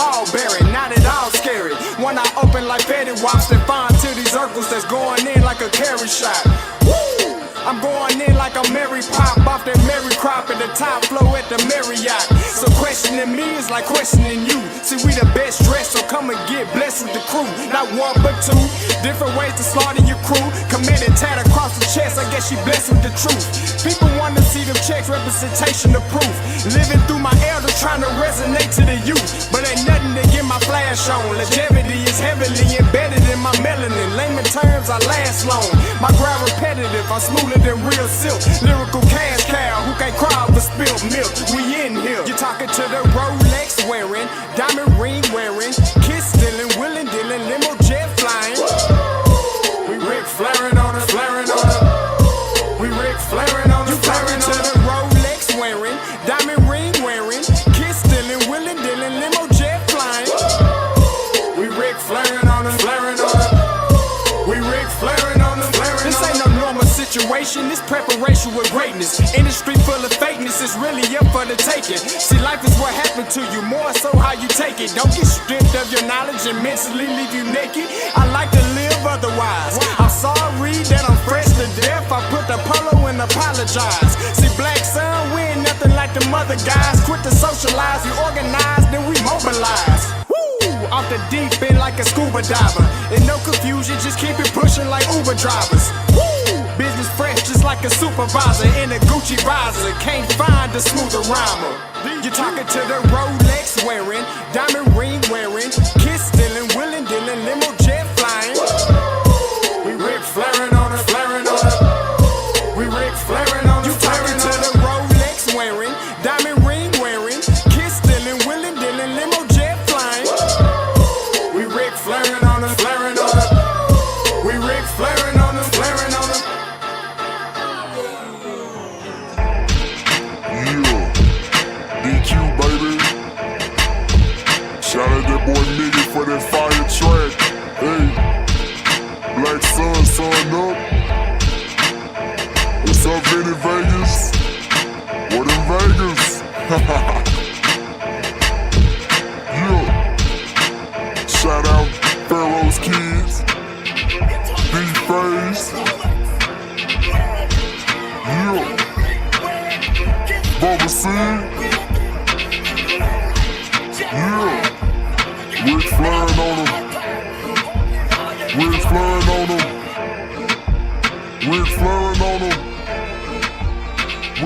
pallbearing, not at all scary. One eye open like Betty Wops, then find to these circles that's going in like a carry shot. Woo! I'm going in like a Mary Pop off that Mary crop at the top flow at the Marriott. So questioning me is like questioning you. See, we the best dressed, so come and get blessed with the crew. Not one but two, different ways to slaughter your crew. Committed tat across the chest, I guess she blessed with the truth. People want to see them checks, representation of proof. Living through my elders, trying to resonate to the youth. But ain't nothing to get my flash on. Longevity is heavily embedded in my melanin. Layman terms, I last long. My grind repetitive, I'm smoother than real silk. Lyrical cash cow, who can't cry over spilled milk. We in here. You're talking to the Rolex wearing, diamond ring wearing, kiss stealing, willing dealing, limo jet flying. We Rick flaring on us, flaring on us. We Rick flaring on us, flaring on us. You talking to the Rolex wearing, diamond ring wearing, kiss stealing, willing dealing, limo jet flying. We Rick flaring on us, flaring on us. We Rick flaring on us, flaring on us. This ain't no normal situation, this preparation with greatness. Industry full of fakeness, it's really up for the taking. See, life is what happened to you, more so how you take it. Don't get stripped of your knowledge and mentally leave you naked. I like to live otherwise. I'm sorry that I'm fresh to death. I put the polo and apologize. See, Black Sun, we ain't nothing like the mother guys. Quit to socialize, we organize, then we mobilize. Off the deep end like a scuba diver. And no confusion, just keep it pushing like Uber drivers. Woo! Business fresh just like a supervisor in a Gucci visor. Can't find a smoother rhymer. You're talking to the Rolex wearing, diamond ring wearing, kiss stealing, willing dealing, limo jet flying. We Rick flaring on us, flaring on us. We Rick flaring on us. You talking to the Rolex wearing, diamond ring wearing, kiss stealing, willing dealing, limo jet flying. We Rick flaring on us, flaring on us. We Rick flaring on us, flaring on us. Yeah, DQ baby. Shout out that boy Nigga for that fire track. Hey, Black Sun, sun up. What's up, Vinny Vegas? What in Vegas? Yeah. Shout out Pharaoh's Kids, D-Phase, yeah, Bubba C, yeah, Rick flaring on them, Rick flaring on them, Rick flaring on them,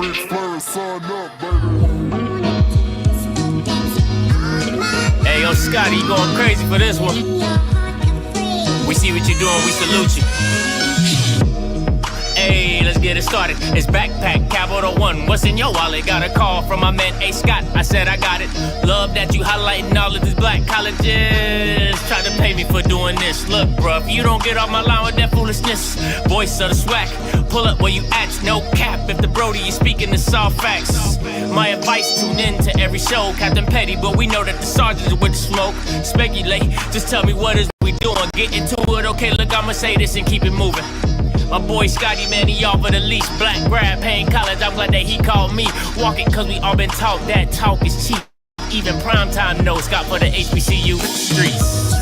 Rick flaring, sun up, baby. Hey, yo, Scotty, you going crazy for this one. We see what you're doing, we salute you. Hey, let's get it started. It's Backpack, Capital One. What's in your wallet? Got a call from my man, A. Scott. I said I got it. Love that you highlighting all of these black colleges. Try to pay me for doing this. Look, bruh, if you don't get off my line with that foolishness, voice of the swag, pull up where you at, no cap. If the Brody is speaking, it's all facts. My advice, tune in to every show. Captain Petty, but we know that the sergeant is with the smoke. Speculate, just tell me what is we doing. Get into it, okay, look, I'ma say this and keep it moving. My boy Scotty, man, he offered the leash. Black grad, paying college, I'm glad that he called me. Walking cause we all been taught that talk is cheap. Even primetime knows Scott for the HBCU streets.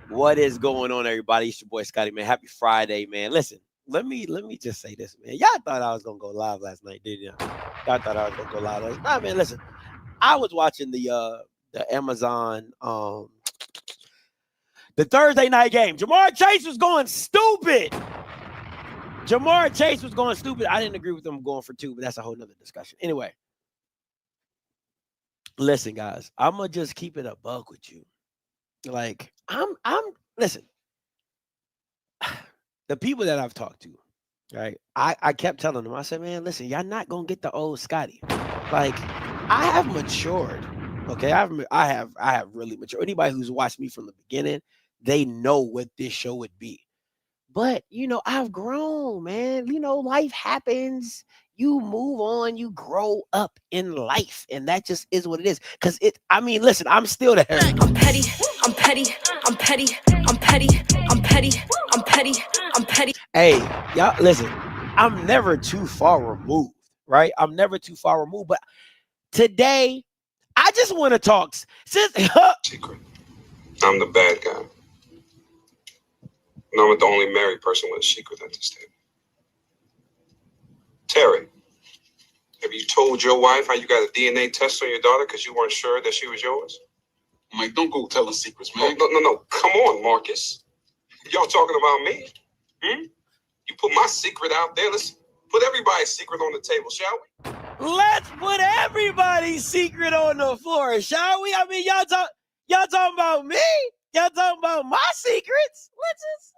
What is going on, everybody? It's your boy Scotty, man. Happy Friday, man. Listen, let me just say this, man. Y'all thought I was gonna go live last night, didn't y'all? Y'all thought I was gonna go live last night. Nah, man, listen. I was watching the Amazon the Thursday night game. Jamar Chase was going stupid. Jamar Chase was going stupid. I didn't agree with him going for 2, but that's a whole nother discussion. Anyway, listen, guys, I'm gonna just keep it a buck with you. Like, I'm listen, the people that I've talked to, right? I kept telling them, I said, man, listen, y'all not gonna get the old Scotty. Like, I have matured. Okay, I have really matured. Anybody who's watched me from the beginning they know what this show would be. But, you know, I've grown, man. You know, life happens. You move on, you grow up in life. And that just is what it is. Because I mean, listen, I'm still there. I'm petty, I'm petty, I'm petty, I'm petty, I'm petty, I'm petty, I'm petty. Hey, y'all, listen, I'm never too far removed, right? I'm never too far removed. But today, I just want to talk. Secret. I'm the bad guy. And I'm the only married person with a secret at this table. Terry, have you told your wife how you got a DNA test on your daughter because you weren't sure that she was yours? Mike, don't go telling secrets, man. No. Come on, Marcus. Y'all talking about me? You put my secret out there. Let's put everybody's secret on the table, shall we? Let's put everybody's secret on the floor, shall we? I mean, y'all talking about me? Y'all talking about my secrets? Let's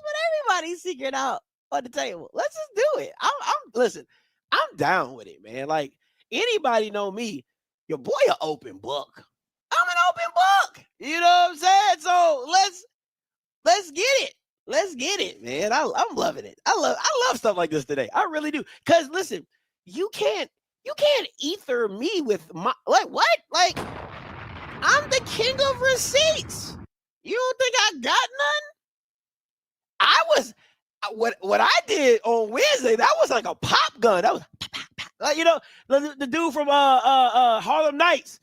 put everybody's secret out on the table. Let's just do it. Listen, I'm down with it, man. Like, anybody know me, your boy an open book. I'm an open book. You know what I'm saying? So let's get it. Let's get it, man. I'm loving it. I love stuff like this today. I really do. Cause listen, you can't ether me with my like what? Like, I'm the king of receipts. You don't think I got none? I was what I did on Wednesday, that was like a pop gun. That was like, you know, the dude from Harlem Nights.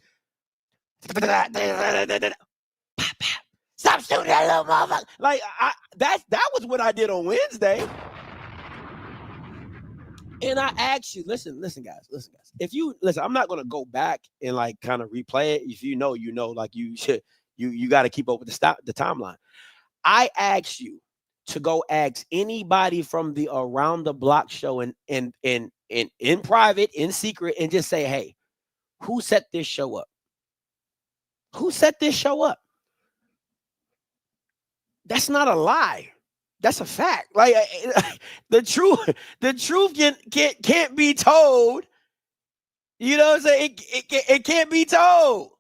Stop shooting that little motherfucker. Like, that was what I did on Wednesday. And I asked you, listen, guys. If you listen, I'm not gonna go back and like kind of replay it. If you know, like you should, you got to keep up with the timeline. I asked you to go ask anybody from the Around the Block show and in private, in secret, and just say, hey, who set this show up? Who set this show up? That's not a lie. That's a fact. Like, the truth can't be told. You know what I'm saying? It can't be told.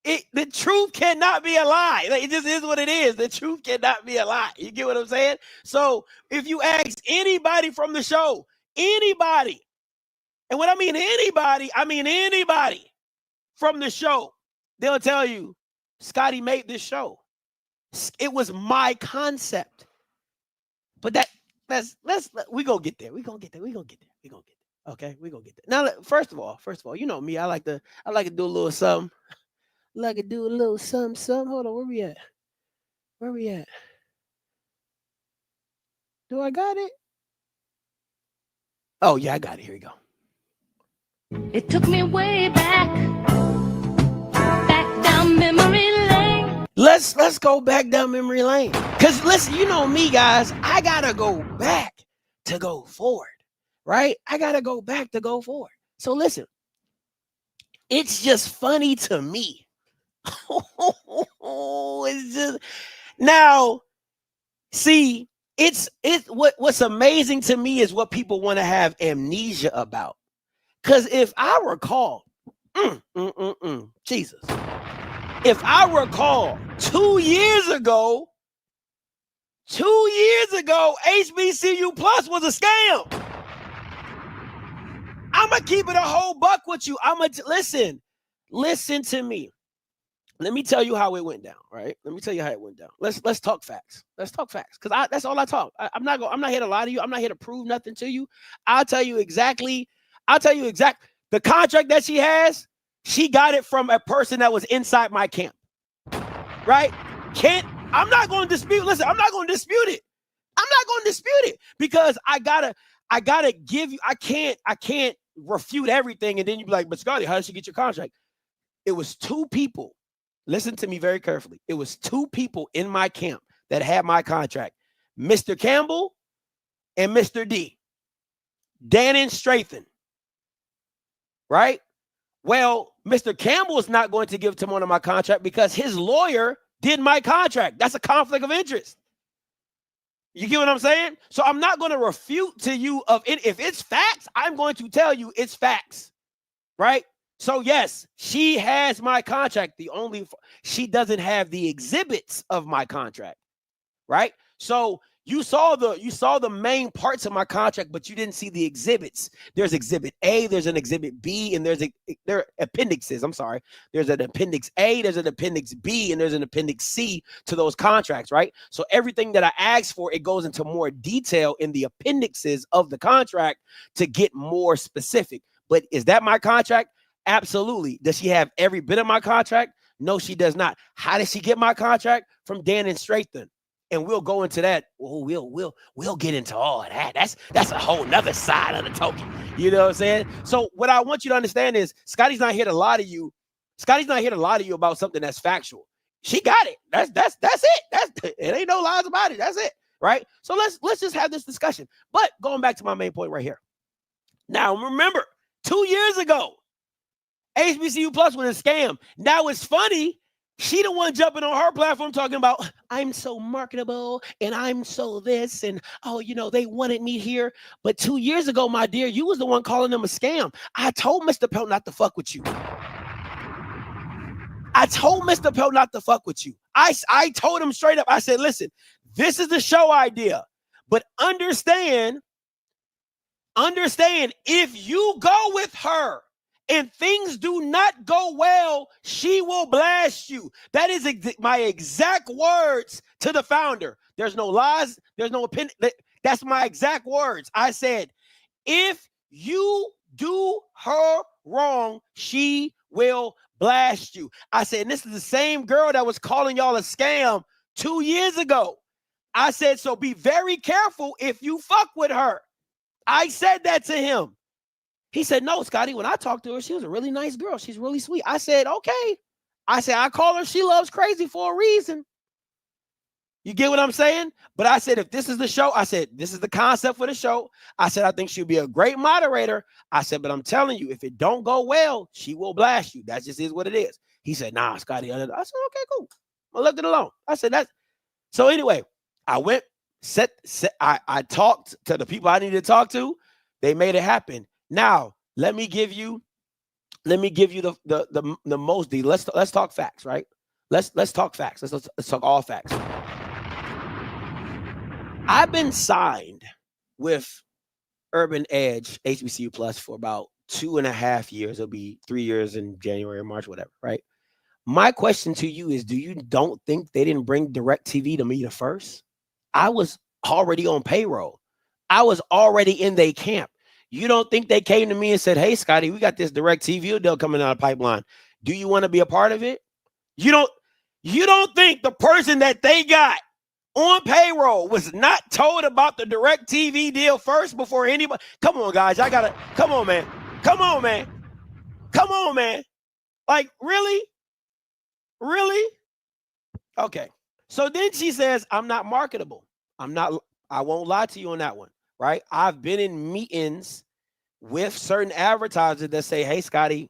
The truth cannot be a lie. Like, it just is what it is. The truth cannot be a lie. You get what I'm saying? So if you ask anybody from the show, anybody, and when I mean anybody from the show, they'll tell you, Scotty made this show. It was my concept. But we gonna get there. We gonna get there. Okay, we gonna get there. Now, first of all, you know me. I like to do a little something. Something. Hold on, where we at? Do I got it? Oh yeah, I got it. Here we go. It took me way back down memory lane. Let's go back down memory lane. Cause listen, you know me, guys. I gotta go back to go forward, right? I gotta go back to go forward. So listen, it's just funny to me. It's just now. See, what's amazing to me is what people want to have amnesia about. Because if I recall, Jesus, if I recall 2 years ago, HBCU Plus was a scam. I'm going to keep it a whole buck with you. Listen to me. Let me tell you how it went down, right? Let me tell you how it went down. Let's talk facts. Because that's all I talk. I'm not here to lie to you. I'm not here to prove nothing to you. I'll tell you exactly. The contract that she has, she got it from a person that was inside my camp. Right? I'm not going to dispute. Listen, I'm not going to dispute it. Because I gotta give you, I can't refute everything. And then you be like, but Scotty, how did she get your contract? It was 2 people. Listen to me very carefully. It was 2 people in my camp that had my contract. Mr. Campbell and Mr. D. Dan and Strathan. Right? Well, Mr. Campbell is not going to give Timon my contract because his lawyer did my contract. That's a conflict of interest. You get what I'm saying? So I'm not going to refute to you if it's facts, I'm going to tell you it's facts. Right? So yes, she has my contract. She doesn't have the exhibits of my contract, right? So you saw the main parts of my contract, but you didn't see the exhibits. There's exhibit A, there's an exhibit B, and there are appendixes. I'm sorry. There's an appendix A, there's an appendix B, and there's an appendix C to those contracts, right? So everything that I asked for, it goes into more detail in the appendixes of the contract to get more specific. But is that my contract? Absolutely. Does she have every bit of my contract? No, she does not. How did she get my contract? From Dan and Strathern. And we'll go into that. Oh, we'll get into all of that. That's a whole nother side of the token. You know what I'm saying? So what I want you to understand is Scotty's not here to lie to you. Scotty's not here to lie to you about something that's factual. She got it. That's it. It ain't no lies about it. That's it. Right? So let's just have this discussion. But going back to my main point right here. Now remember, 2 years ago, HBCU Plus was a scam. Now it's funny. She the one jumping on her platform talking about, I'm so marketable and I'm so this and, oh, they wanted me here. But 2 years ago, my dear, you was the one calling them a scam. I told Mr. Pell not to fuck with you. I told him straight up. I said, listen, this is the show idea, but understand if you go with her and things do not go well, she will blast you. That is my exact words to the founder. There's no lies. There's no opinion. That's my exact words. I said, if you do her wrong, she will blast you. I said, and this is the same girl that was calling y'all a scam 2 years ago. I said, so be very careful if you fuck with her. I said that to him. He said, no, Scotty, when I talked to her, she was a really nice girl. She's really sweet. I said, okay. I said, I call her She Loves Crazy for a reason. You get what I'm saying? But I said, if this is the show, I said, this is the concept for the show. I said, I think she'll be a great moderator. I said, but I'm telling you, if it don't go well, she will blast you. That just is what it is. He said, nah, Scotty. I said, okay, cool. I left it alone. I said, that's. So anyway, I went, I talked to the people I needed to talk to. They made it happen. Now, let me give you the most. Let's talk facts, right? Let's talk facts. Let's talk all facts. I've been signed with Urban Edge HBCU Plus for about 2.5 years. It'll be 3 years in January, March, whatever, right? My question to you is, don't think they didn't bring DirecTV to me the first? I was already on payroll. I was already in their camp. You don't think they came to me and said, hey, Scotty, we got this DirecTV deal coming out of pipeline. Do you want to be a part of it? You don't think the person that they got on payroll was not told about the DirecTV deal first before anybody? Come on, guys. Come on, man. Come on, man. Like, really? Really? Okay. So then she says, I'm not marketable. I won't lie to you on that one, right? I've been in meetings with certain advertisers that say, hey, Scotty,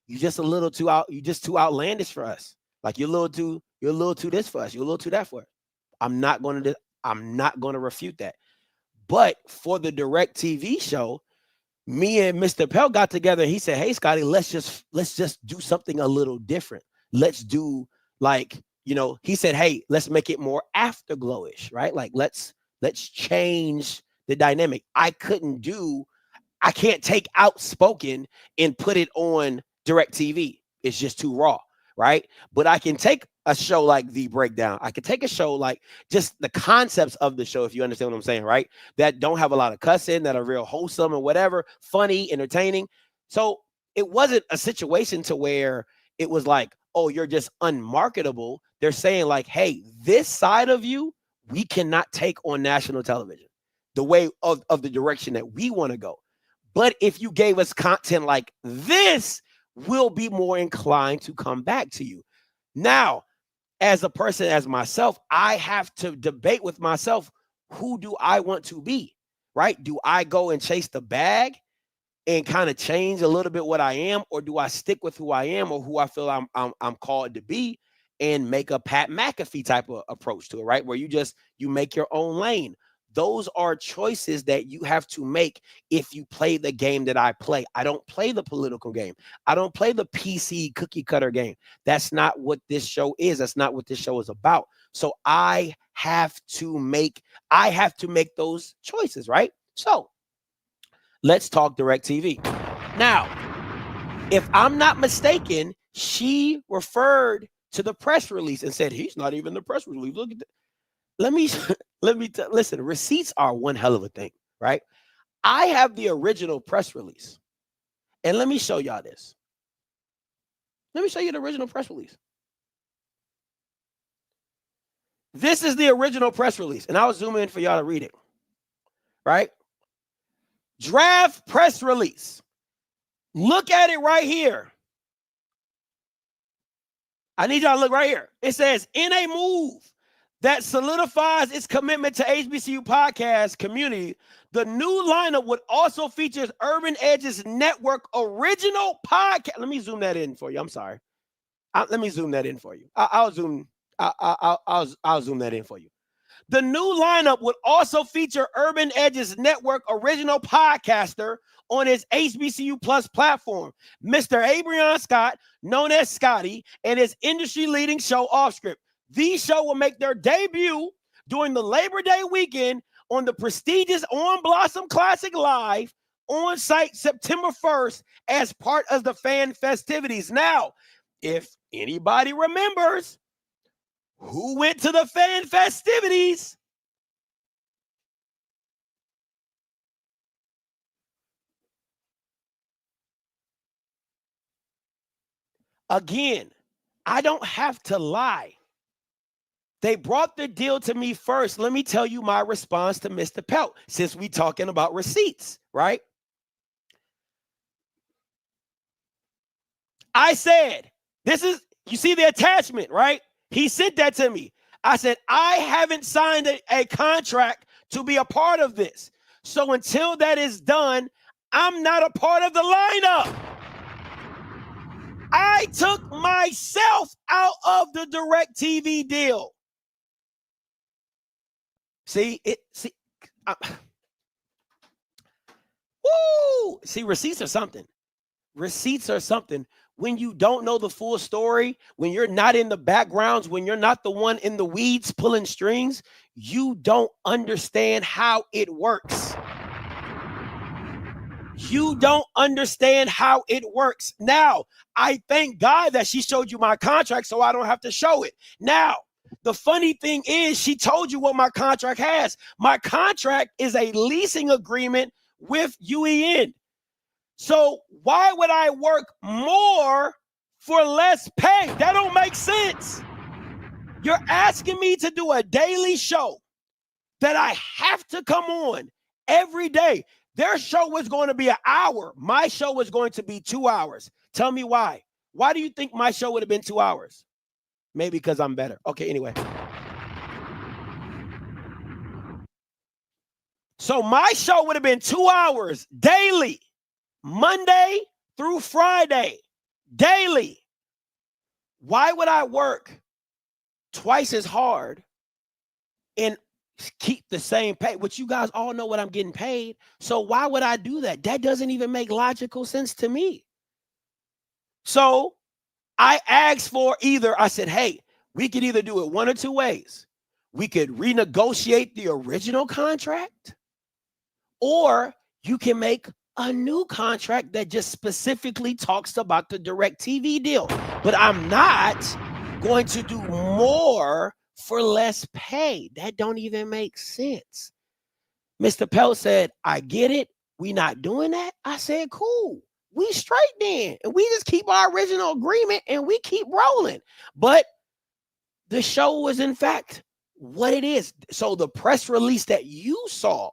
you just too outlandish for us. Like you're a little too this for us. You're a little too that for us. I'm not going to refute that. But for the DirecTV show, me and Mr. Pell got together and he said, hey, Scotty, let's just do something a little different. Let's do he said, hey, let's make it more afterglowish, right? Like let's change the dynamic. I can't take Outspoken and put it on DirecTV. It's just too raw, right? But I can take a show like The Breakdown. I can take a show like just the concepts of the show, if you understand what I'm saying, right? That don't have a lot of cussing, that are real wholesome and whatever, funny, entertaining. So it wasn't a situation to where it was like, oh, you're just unmarketable. They're saying like, hey, this side of you, we cannot take on national television, the way of the direction that we want to go. But if you gave us content like this, we'll be more inclined to come back to you. Now, as a person, as myself, I have to debate with myself, who do I want to be, right? Do I go and chase the bag and kind of change a little bit what I am, or do I stick with who I am or who I feel I'm called to be and make a Pat McAfee type of approach to it, right? Where you make your own lane. Those are choices that you have to make if you play the game that I play. I don't play the political game. I don't play the PC cookie cutter game. That's not what this show is. That's not what this show is about. So I have to make those choices, right? So let's talk DirecTV. Now, if I'm not mistaken, she referred to the press release and said, he's not even the press release. Look at that. Listen, receipts are one hell of a thing, right? I have the original press release. And let me show y'all this. Let me show you the original press release. This is the original press release. And I'll zoom in for y'all to read it, right? Draft press release. Look at it right here. I need y'all to look right here. It says, in a move that solidifies its commitment to HBCU podcast community, the new lineup would also feature Urban Edge's network original podcast. Let me zoom that in for you. I'm sorry. Let me zoom that in for you. I'll zoom that in for you. The new lineup would also feature Urban Edge's network original podcaster on his HBCU Plus platform, Mr. Abrion Scott, known as Scotty, and his industry-leading show Offscript. These shows will make their debut during the Labor Day weekend on the prestigious On Blossom Classic Live on site September 1st as part of the fan festivities. Now, if anybody remembers who went to the fan festivities, again, I don't have to lie. They brought the deal to me first. Let me tell you my response to Mr. Pelt, since we talking about receipts, right? I said, you see the attachment, right? He sent that to me. I said, I haven't signed a contract to be a part of this. So until that is done, I'm not a part of the lineup. I took myself out of the DirecTV deal. See, receipts are something. Receipts are something. When you don't know the full story, when you're not in the backgrounds, when you're not the one in the weeds pulling strings, you don't understand how it works. You don't understand how it works. Now, I thank God that she showed you my contract so I don't have to show it. Now, the funny thing is she told you what my contract has. My contract is a leasing agreement with UEN. So why would I work more for less pay? That don't make sense. You're asking me to do a daily show that I have to come on every day. Their show was going to be an hour. My show was going to be 2 hours. Tell me why. Why do you think my show would have been 2 hours? Maybe because I'm better. Okay, anyway. So my show would have been 2 hours daily, Monday through Friday, daily. Why would I work twice as hard and keep the same pay? Which you guys all know what I'm getting paid. So why would I do that? That doesn't even make logical sense to me. So I asked for I said, hey, we could either do it one or two ways. We could renegotiate the original contract, or you can make a new contract that just specifically talks about the DirecTV deal. But I'm not going to do more for less pay. That don't even make sense. Mr. Pelt said, I get it. We not doing that. I said, cool. We straight then. And we just keep our original agreement and we keep rolling. But the show was in fact what it is. So the press release that you saw,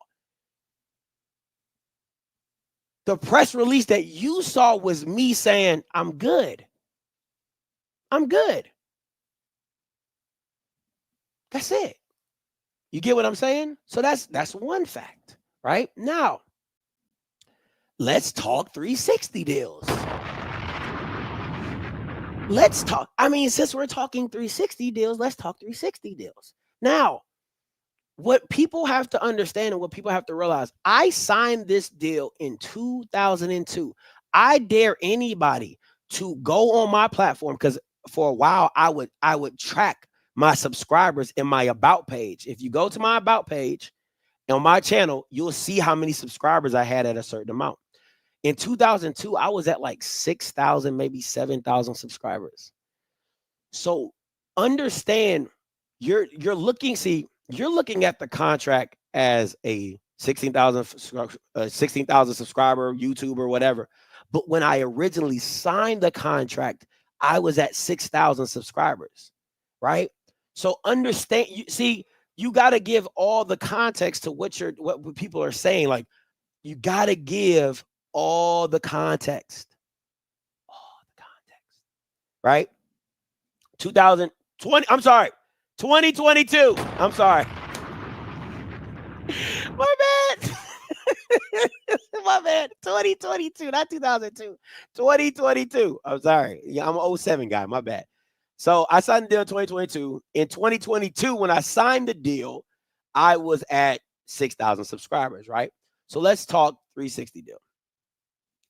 was me saying, I'm good. I'm good. That's it. You get what I'm saying? So that's one fact, right? Now, let's talk 360 deals. Since we're talking 360 deals, let's talk 360 deals. Now, what people have to understand and what people have to realize, I signed this deal in 2002. I dare anybody to go on my platform, because for a while I would track my subscribers in my about page. If you go to my about page on my channel, you'll see how many subscribers I had at a certain amount. In 2002, I was at like 6,000, maybe 7,000 subscribers. So understand, you're looking at the contract as a 16,000 subscriber YouTuber, whatever. But when I originally signed the contract, I was at 6,000 subscribers, right? So understand, you got to give all the context to what people are saying. Like, you got to give all the context, right? 2020, I'm sorry, 2022. I'm sorry. My bad. My bad. 2022, not 2002. 2022. I'm sorry. Yeah, I'm an 07 guy. My bad. So I signed the deal in 2022. In 2022, when I signed the deal, I was at 6,000 subscribers, right? So let's talk 360 deal.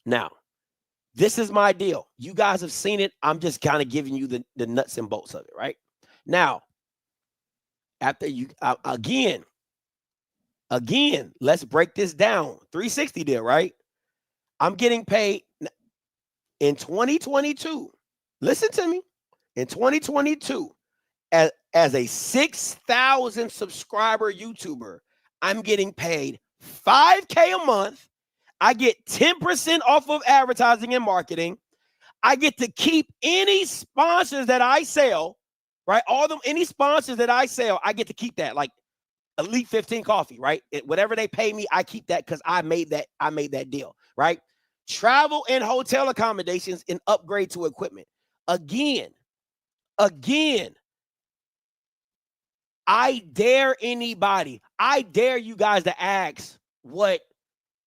Now, this is my deal. You guys have seen it. I'm just kind of giving you the nuts and bolts of it, right? Now, after you, again, let's break this down. 360 deal, right? I'm getting paid in 2022. Listen to me. In 2022, as a 6,000 subscriber YouTuber, I'm getting paid $5K a month. I get 10% off of advertising and marketing. I get to keep any sponsors that I sell, right? Any sponsors that I sell, I get to keep that. Like Elite 15 Coffee, right? Whatever they pay me, I keep that because I made that deal, right? Travel and hotel accommodations and upgrade to equipment. Again, I dare anybody. I dare you guys to ask what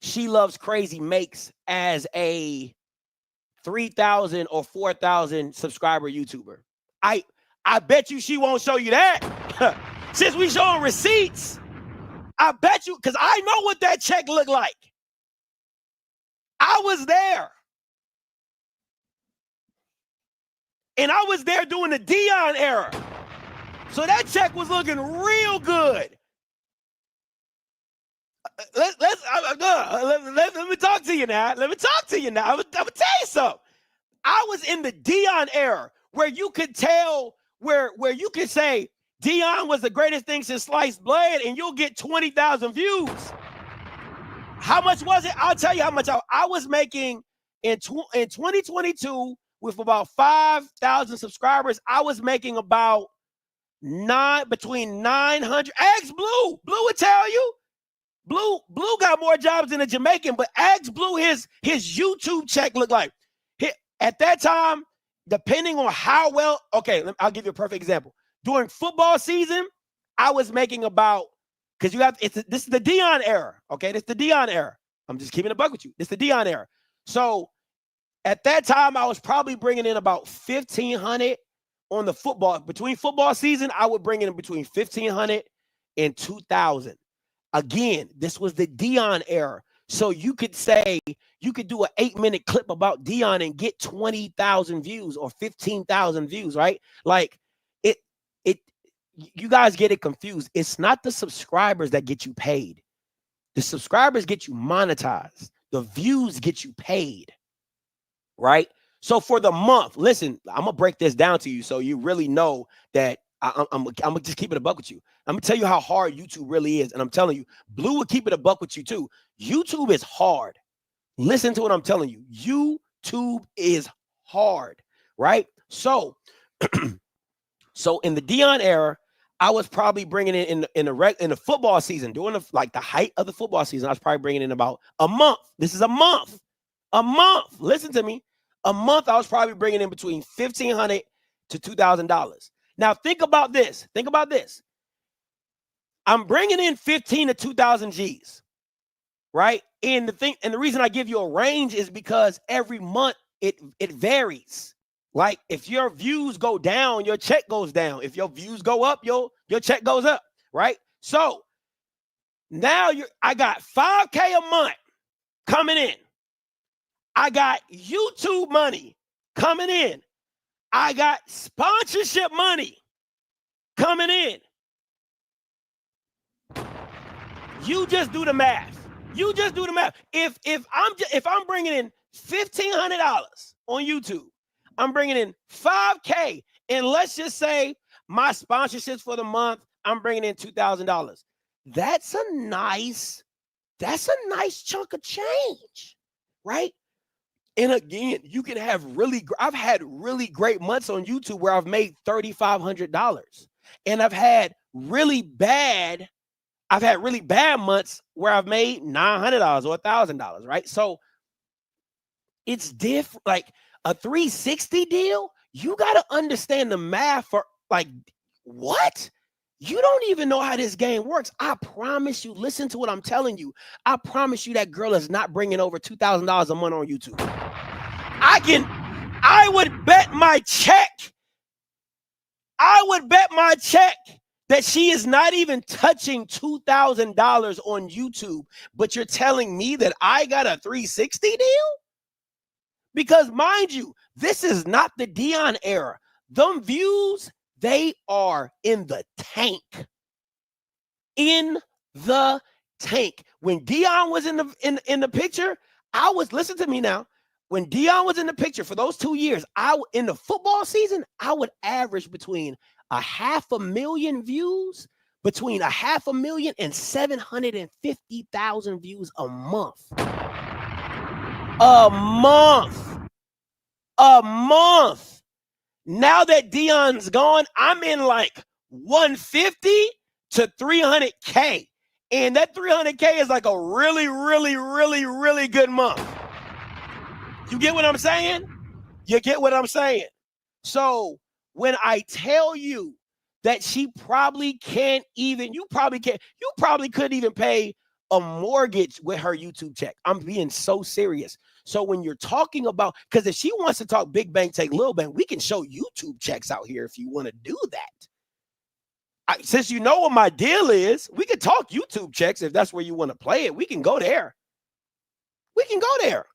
She Loves Crazy makes as a 3,000 or 4,000 subscriber YouTuber. I bet you she won't show you that. Since we showing receipts, I bet you, because I know what that check looked like. I was there. And I was there during the Dion era. So that check was looking real good. Let me talk to you now. I'm gonna tell you something. I was in the Dion era where you could tell, where you could say Dion was the greatest thing since sliced bread, and you'll get 20,000 views. How much was it? I'll tell you how much I was making in 2022 with about 5,000 subscribers. I was making about between 900. Ask Blue. Blue would tell you. Blue got more jobs than a Jamaican, but ask Blue his YouTube check looked like. At that time, depending on how well, okay, I'll give you a perfect example. During football season, I was making about, because this is the Dion era, okay? This is the Dion era. I'm just keeping it a buck with you. This is the Dion era. So at that time, I was probably bringing in about 1,500 on the football. Between football season, I would bring in between 1,500 and 2,000. Again, this was the Dion era. So you could do an 8-minute clip about Dion and get 20,000 views or 15,000 views, right? Like you guys get it confused. It's not the subscribers that get you paid. The subscribers get you monetized. The views get you paid, right? So for the month, listen, I'm going to break this down to you so you really know that I'm going to just keep it a buck with you. I'm going to tell you how hard YouTube really is. And I'm telling you, Blue will keep it a buck with you too. YouTube is hard. Listen to what I'm telling you. YouTube is hard, right? So, so in the Dion era, I was probably bringing in the football season, during the height of the football season, I was probably bringing in about a month. This is a month. A month. Listen to me. A month, I was probably bringing in between $1,500 to $2,000. Now, think about this. Think about this. I'm bringing in 15 to 2,000 G's, right? And the reason I give you a range is because every month it varies. Like if your views go down, your check goes down. If your views go up, your check goes up, right? So Now I got 5K a month coming in. I got YouTube money coming in. I got sponsorship money coming in. You just do the math. You just do the math. If I'm bringing in $1,500 on YouTube, I'm bringing in 5K, and let's just say my sponsorships for the month, I'm bringing in $2,000. That's a nice chunk of change, right? And again, you can have I've had really great months on YouTube where I've made $3,500, and I've had really bad months where I've made $900 or $1,000, right? So it's different. Like a 360 deal, you got to understand the math for like, what? You don't even know how this game works. I promise you, listen to what I'm telling you. I promise you that girl is not bringing over $2,000 a month on YouTube. I would bet my check that she is not even touching $2,000 on YouTube, but you're telling me that I got a 360 deal? Because mind you, this is not the Dion era. Them views, they are in the tank. In the tank. When Dion was in the picture, listen to me now. When Dion was in the picture for those 2 years, in the football season, I would average between 500,000 views, between 500,000 and 750,000 views a month. A month. Now that Dion's gone, I'm in like 150 to 300K. And that 300K is like a really, really, really, really good month. You get what I'm saying? You get what I'm saying? So when I tell you that she probably couldn't even pay a mortgage with her YouTube check. I'm being so serious. So when you're talking about, because if she wants to talk big bank, take little bank, we can show YouTube checks out here if you want to do that. Since you know what my deal is, we can talk YouTube checks if that's where you want to play it. We can go there. We can go there.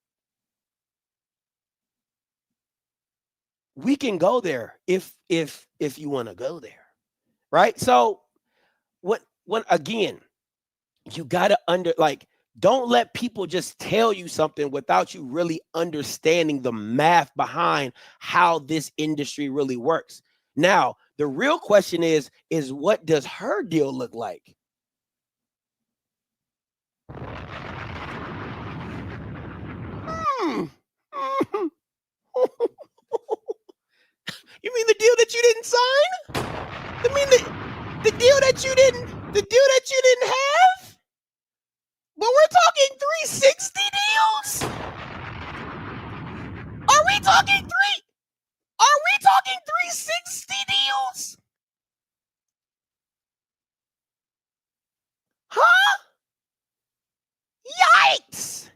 We can go there if you want to go there, right? So when again, you gotta don't let people just tell you something without you really understanding the math behind how this industry really works. Now, the real question is what does her deal look like? You mean the deal that you didn't sign? You mean the deal that you didn't have? But we're talking 360 deals? Are we talking 360 deals? Huh? Yikes!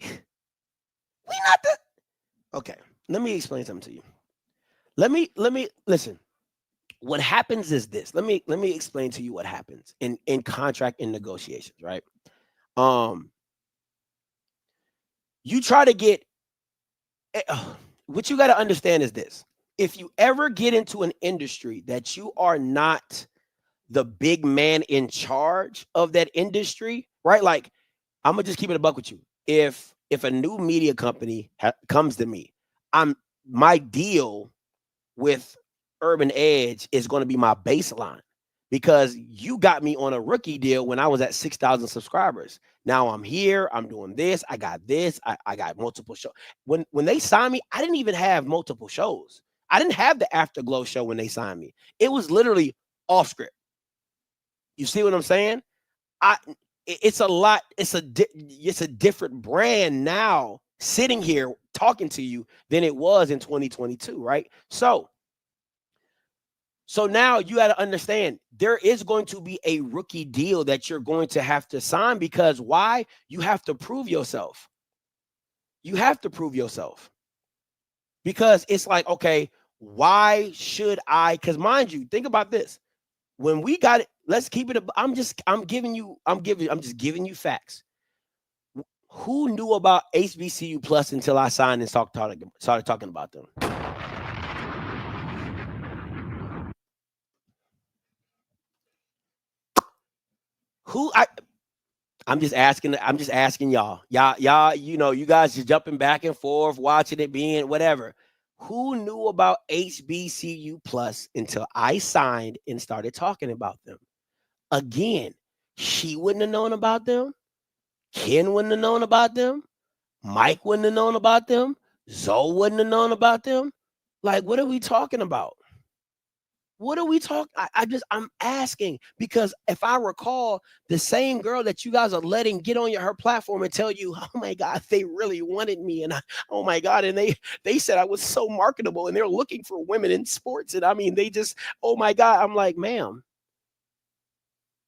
We not the. Okay, let me explain something to you. Let me listen. What happens is this. Let me explain to you what happens in contract and negotiations, right? You try to get what you got to understand is this. If you ever get into an industry that you are not the big man in charge of that industry, right? Like, I'm gonna just keep it a buck with you. If a new media company comes to me, my deal with Urban Edge is going to be my baseline, because you got me on a rookie deal when I was at 6,000 subscribers. Now I'm here. I'm doing this. I got this. I got multiple shows. When they signed me, I didn't even have multiple shows. I didn't have the Afterglow show when they signed me. It was literally Offscript. You see what I'm saying? It's a lot. It's a different brand now sitting here talking to you than it was in 2022, right? So now you got to understand there is going to be a rookie deal that you're going to have to sign, because why? You have to prove yourself. You have to prove yourself, because it's like, okay, why should I? Because mind you, think about this. When we got it, let's keep it. I'm just giving you facts. Who knew about HBCU Plus until I signed and started talking about them? I'm just asking y'all. Y'all, you guys are jumping back and forth, watching it, being whatever. Who knew about HBCU Plus until I signed and started talking about them? Again, she wouldn't have known about them. Ken wouldn't have known about them. Mike wouldn't have known about them. Zoe wouldn't have known about them. Like, what are we talking about? What are we talking? I'm asking, because if I recall, the same girl that you guys are letting get on her platform and tell you, oh my God, they really wanted me. And oh my God. And they said I was so marketable and they're looking for women in sports. And I mean, they just, oh my God. I'm like, ma'am,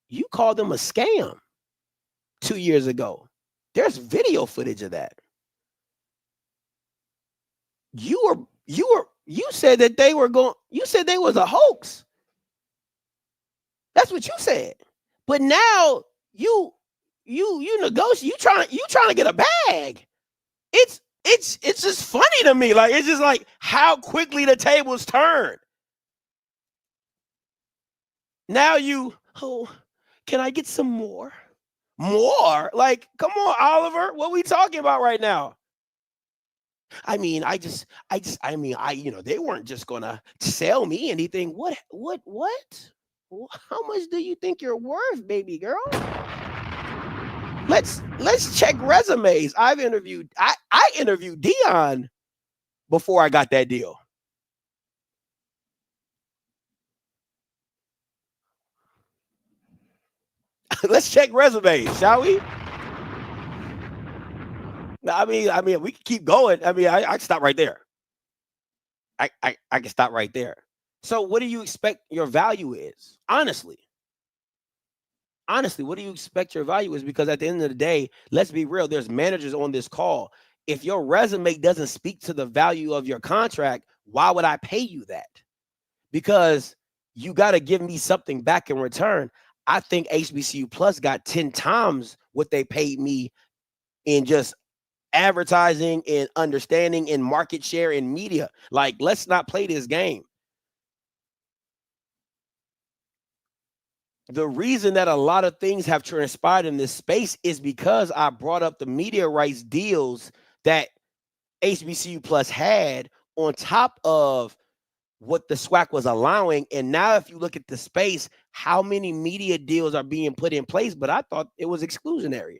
you called them a scam 2 years ago. There's video footage of that. You said that you said they was a hoax. That's what you said. But now you negotiate, you trying to get a bag. It's just funny to me. Like, it's just like how quickly the tables turn. Now can I get some more? More? Like, come on, Oliver. What are we talking about right now? I mean, they weren't just gonna sell me anything. What? How much do you think you're worth, baby girl? Let's check resumes. I interviewed Dion before I got that deal. Let's check resumes, shall we? I mean, we can keep going. I mean, I can stop right there. I can stop right there. So what do you expect your value is? Honestly, what do you expect your value is? Because at the end of the day, let's be real. There's managers on this call. If your resume doesn't speak to the value of your contract, why would I pay you that? Because you got to give me something back in return. I think HBCU Plus got 10 times what they paid me in just advertising and understanding and market share in media. Like, let's not play this game. The reason that a lot of things have transpired in this space is because I brought up the media rights deals that HBCU Plus had on top of what the SWAC was allowing. And now if you look at the space, how many media deals are being put in place? But I thought it was exclusionary.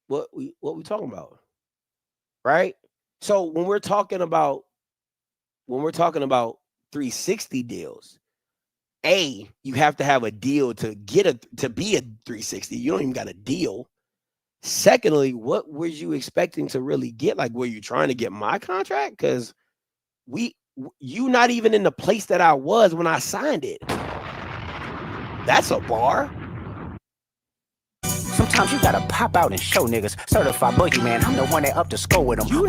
What we talking about, right? So when we're talking about 360 deals, you have to have a deal to be a 360. You don't even got a deal. Secondly, what were you expecting to really get? Like, were you trying to get my contract? Because you not even in the place that I was when I signed it. That's a bar. Sometimes you gotta pop out and show niggas. Certified boogeyman, I'm the one that up to score with them. You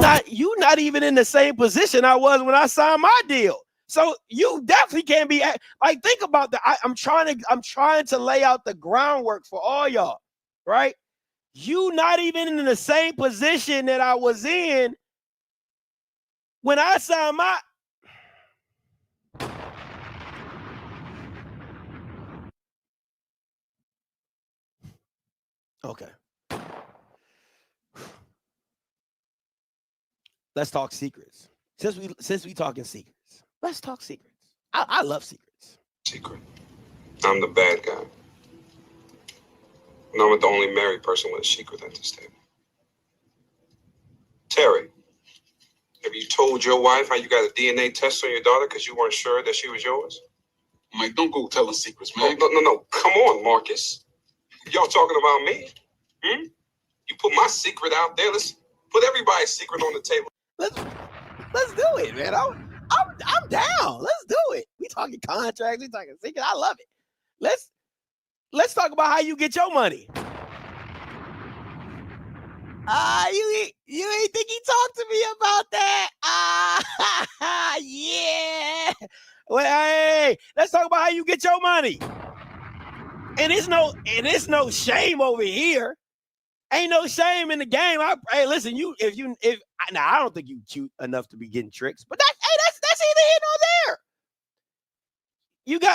not even in the same position I was when I signed my deal. So you definitely can't be like, think about that. I'm trying to lay out the groundwork for all y'all, right? You not even in the same position that I was in when I signed my. Okay. Let's talk secrets. Since we talking secrets, let's talk secrets. I love secrets. Secret. I'm the bad guy. And I'm the only married person with a secret at this table. Terry, have you told your wife how you got a DNA test on your daughter because you weren't sure that she was yours? Mike, don't go telling secrets, man. No. Come on, Marcus. Y'all talking about me? You put my secret out there. Let's put everybody's secret on the table. Let's do it, man. I'm down. Let's do it. We talking contracts. We talking secrets. I love it. Let's talk about how you get your money. You ain't think he talked to me about that? Let's talk about how you get your money. And it's no shame over here. Ain't no shame in the game. Hey, listen, now I don't think you cute enough to be getting tricks, but that's either here nor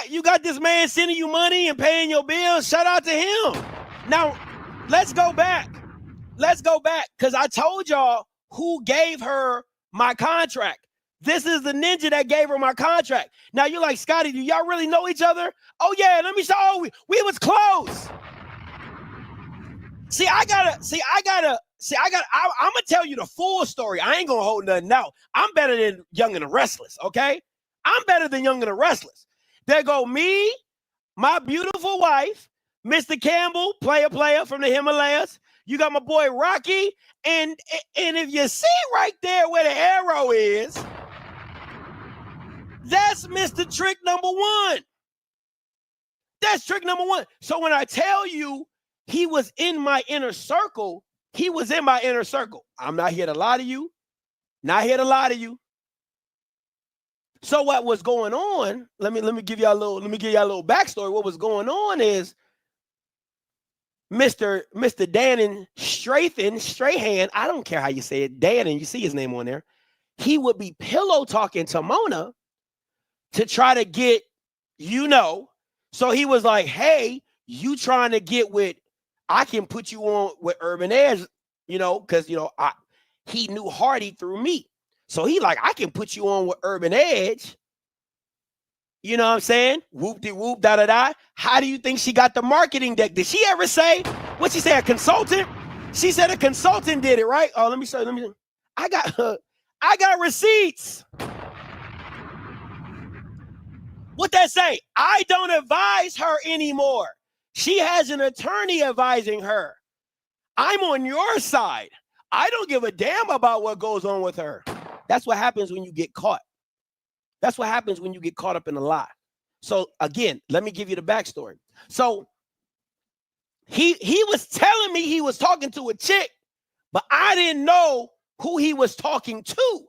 there. You got this man sending you money and paying your bills. Shout out to him. Now, let's go back. Because I told y'all who gave her my contract. This is the ninja that gave her my contract. Now you're like, Scotty, do y'all really know each other? Oh yeah, let me show. Oh, we was close. I'm gonna tell you the full story. I ain't gonna hold nothing out. I'm better than Young and the Restless, okay? I'm better than Young and the Restless. There go me, my beautiful wife, Mr. Campbell, player from the Himalayas. You got my boy Rocky, and if you see right there where the arrow is, that's Mr. Trick number one. That's trick number one. So when I tell you he was in my inner circle, he was in my inner circle. I'm not here to lie to you. Not here to lie to you. So what was going on? Let me give y'all a little backstory. What was going on is Mr. Dannon Strahan, I don't care how you say it, Dannon, you see his name on there. He would be pillow talking to Mona to try to get, so he was like, hey, you trying to get with, I can put you on with Urban Edge, because, he knew Hardy through me. So he like, I can put you on with Urban Edge. You know what I'm saying? Whoop-de-whoop, da-da-da. How do you think she got the marketing deck? Did she ever say, what'd she say, a consultant? She said a consultant did it, right? Oh, let me show you. I got receipts. What that say? I don't advise her anymore. She has an attorney advising her. I'm on your side. I don't give a damn about what goes on with her. That's what happens when you get caught. That's what happens when you get caught up in a lie. So again, let me give you the backstory. So he was telling me he was talking to a chick, but I didn't know who he was talking to.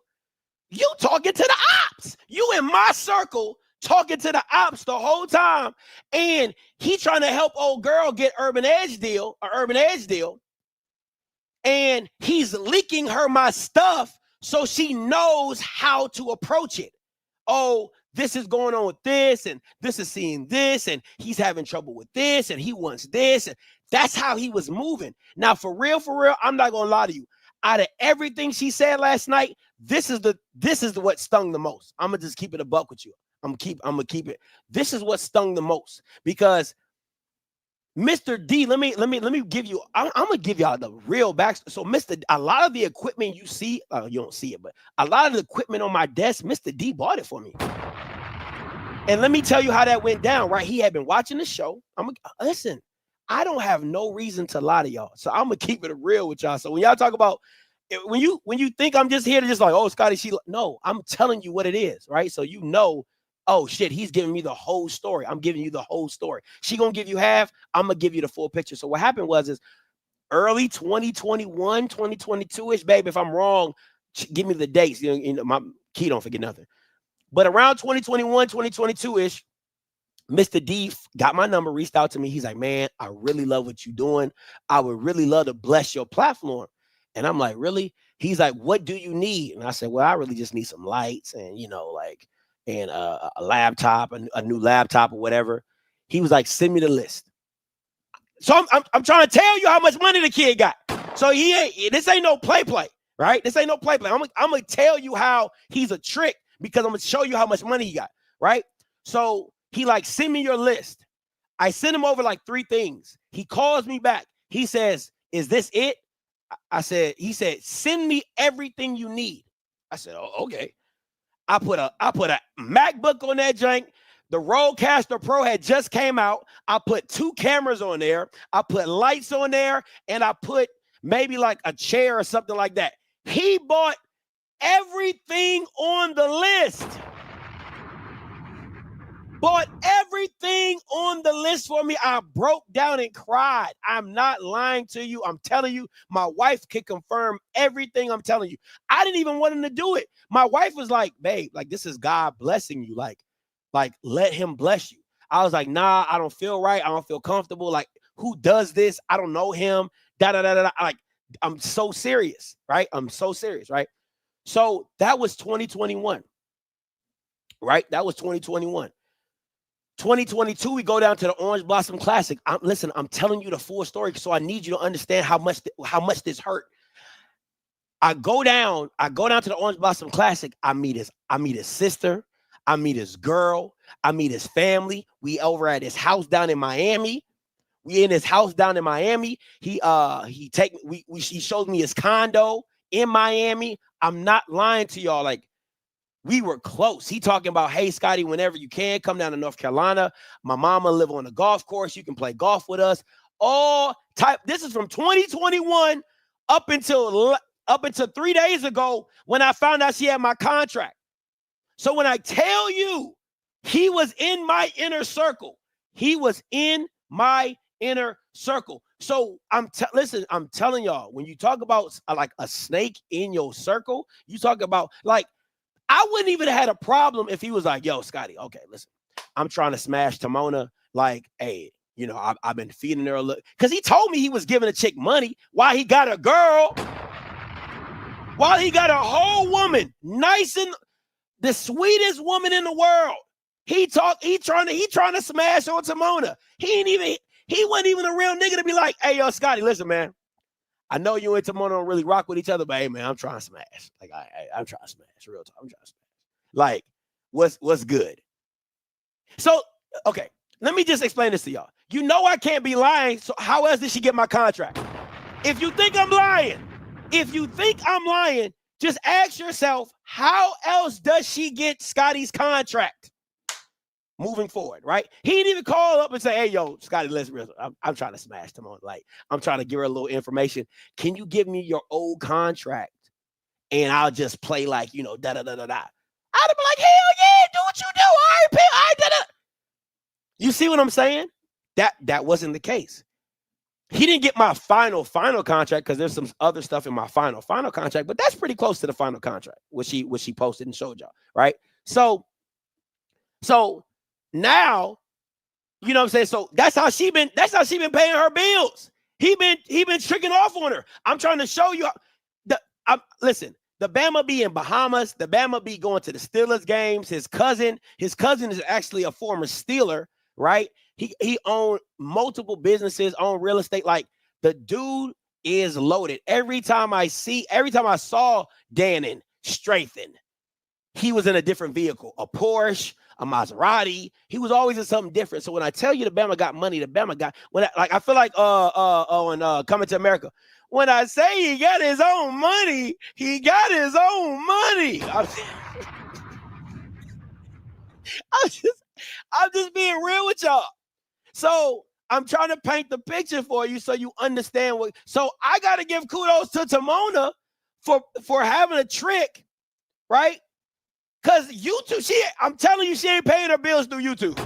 You talking to the ops. You in my circle talking to the ops the whole time. And he trying to help old girl get Urban Edge deal. And he's leaking her my stuff so she knows how to approach it. Oh, this is going on with this, and this is seeing this, and he's having trouble with this, and he wants this. And that's how he was moving. Now, for real, I'm not gonna lie to you. Out of everything she said last night, this is what stung the most. I'm gonna just keep it a buck with you. I'm gonna keep it. This is what stung the most because Mr. D, let me give you. I'm gonna give y'all the real backstory. So, a lot of the equipment you see, you don't see it, but a lot of the equipment on my desk, Mr. D bought it for me. And let me tell you how that went down. Right, he had been watching the show. Listen. I don't have no reason to lie to y'all, so I'm gonna keep it real with y'all. So when y'all talk about when you think I'm just here to just like, oh, Scotty, no, I'm telling you what it is, right? So oh shit, he's giving me the whole story. I'm giving you the whole story. She gonna give you half. I'm gonna give you the full picture. So what happened is early 2021, 2022-ish, babe. If I'm wrong, give me the dates. My key don't forget nothing. But around 2021, 2022-ish, Mr. D got my number, reached out to me. He's like, man, I really love what you're doing. I would really love to bless your platform. And I'm like, really? He's like, what do you need? And I said, well, I really just need some lights and, and a laptop, a new laptop or whatever. He was like, send me the list. So I'm trying to tell you how much money the kid got. So this ain't no play, right? This ain't no play. I'm going to tell you how he's a trick because I'm going to show you how much money he got, right? So he like, send me your list. I sent him over like 3 things. He calls me back. He says, is this it? He said, send me everything you need. I said, oh, okay. I put a MacBook on that jank. The Rodecaster Pro had just came out. I put 2 cameras on there. I put lights on there, and I put maybe like a chair or something like that. He bought everything on the list. Bought everything on the list for me. I broke down and cried. I'm not lying to you. I'm telling you, my wife can confirm everything I'm telling you. I didn't even want him to do it. My wife was like, babe, like this is God blessing you. Like Like, let him bless you. I was like, nah, I don't feel right. I don't feel comfortable. Like, who does this? I don't know him. Like, I'm so serious, right? I'm so serious, right? So that was 2021, right? That was 2021. 2022, we go down to the Orange Blossom Classic. Listen, I'm telling you the full story, so I need you to understand how much this hurt. I go down to the Orange Blossom Classic. I meet his sister. I meet his girl. I meet his family. We over at his house down in Miami. We in his house down in Miami. He shows me his condo in Miami. I'm not lying to y'all. Like, we were close. He talking about, hey, Scotty, whenever you can, come down to North Carolina. My mama live on the golf course. You can play golf with us. This is from 2021 up until 3 days ago when I found out she had my contract. So when I tell you he was in my inner circle, So listen, I'm telling y'all, when you talk about like a snake in your circle, you talk about, like, I wouldn't even have had a problem if he was like, yo, Scotty, okay, listen, I'm trying to smash Timona. Like, hey, you know, I've been feeding her a look. Because he told me he was giving a chick money while he got a girl, while he got a whole woman, nice and the sweetest woman in the world. He trying to smash on Timona. He wasn't even a real nigga to be like, hey, yo, Scotty, listen, man. I know you and Timona don't really rock with each other, but hey, man, I'm trying to smash. Like, I'm trying to smash. Real talk, I'm trying to smash. Like, what's good? So, okay, let me just explain this to y'all. You know I can't be lying, so how else did she get my contract? If you think I'm lying, just ask yourself, how else does she get Scotty's contract moving forward, right? He didn't even call up and say, hey, yo, Scotty, listen, I'm trying to smash Timona. Like, I'm trying to give her a little information. Can you give me your old contract? And I'll just play like, you know, da-da-da-da-da. I'd be like, hell yeah, do what you do. All right, all right, da-da. You see what I'm saying? That wasn't the case. He didn't get my final contract because there's some other stuff in my final contract, but that's pretty close to the final contract, what she posted and showed y'all, right? So now, you know what I'm saying? So that's how she been paying her bills. He been tricking off on her. I'm trying to show you. Listen, the Bama be in Bahamas. The Bama be going to the Steelers games. His cousin is actually a former Steeler, right? He owned multiple businesses, owned real estate. Like, the dude is loaded. Every time I saw Dannon Strathen, he was in a different vehicle, a Porsche, a Maserati. He was always in something different. So when I tell you the Bama got money, I feel like on Coming to America, when I say he got his own money, he got his own money. I'm just being real with y'all. So I'm trying to paint the picture for you so you understand what. So I got to give kudos to Timona for having a trick, right? Because YouTube, I'm telling you, she ain't paying her bills through YouTube.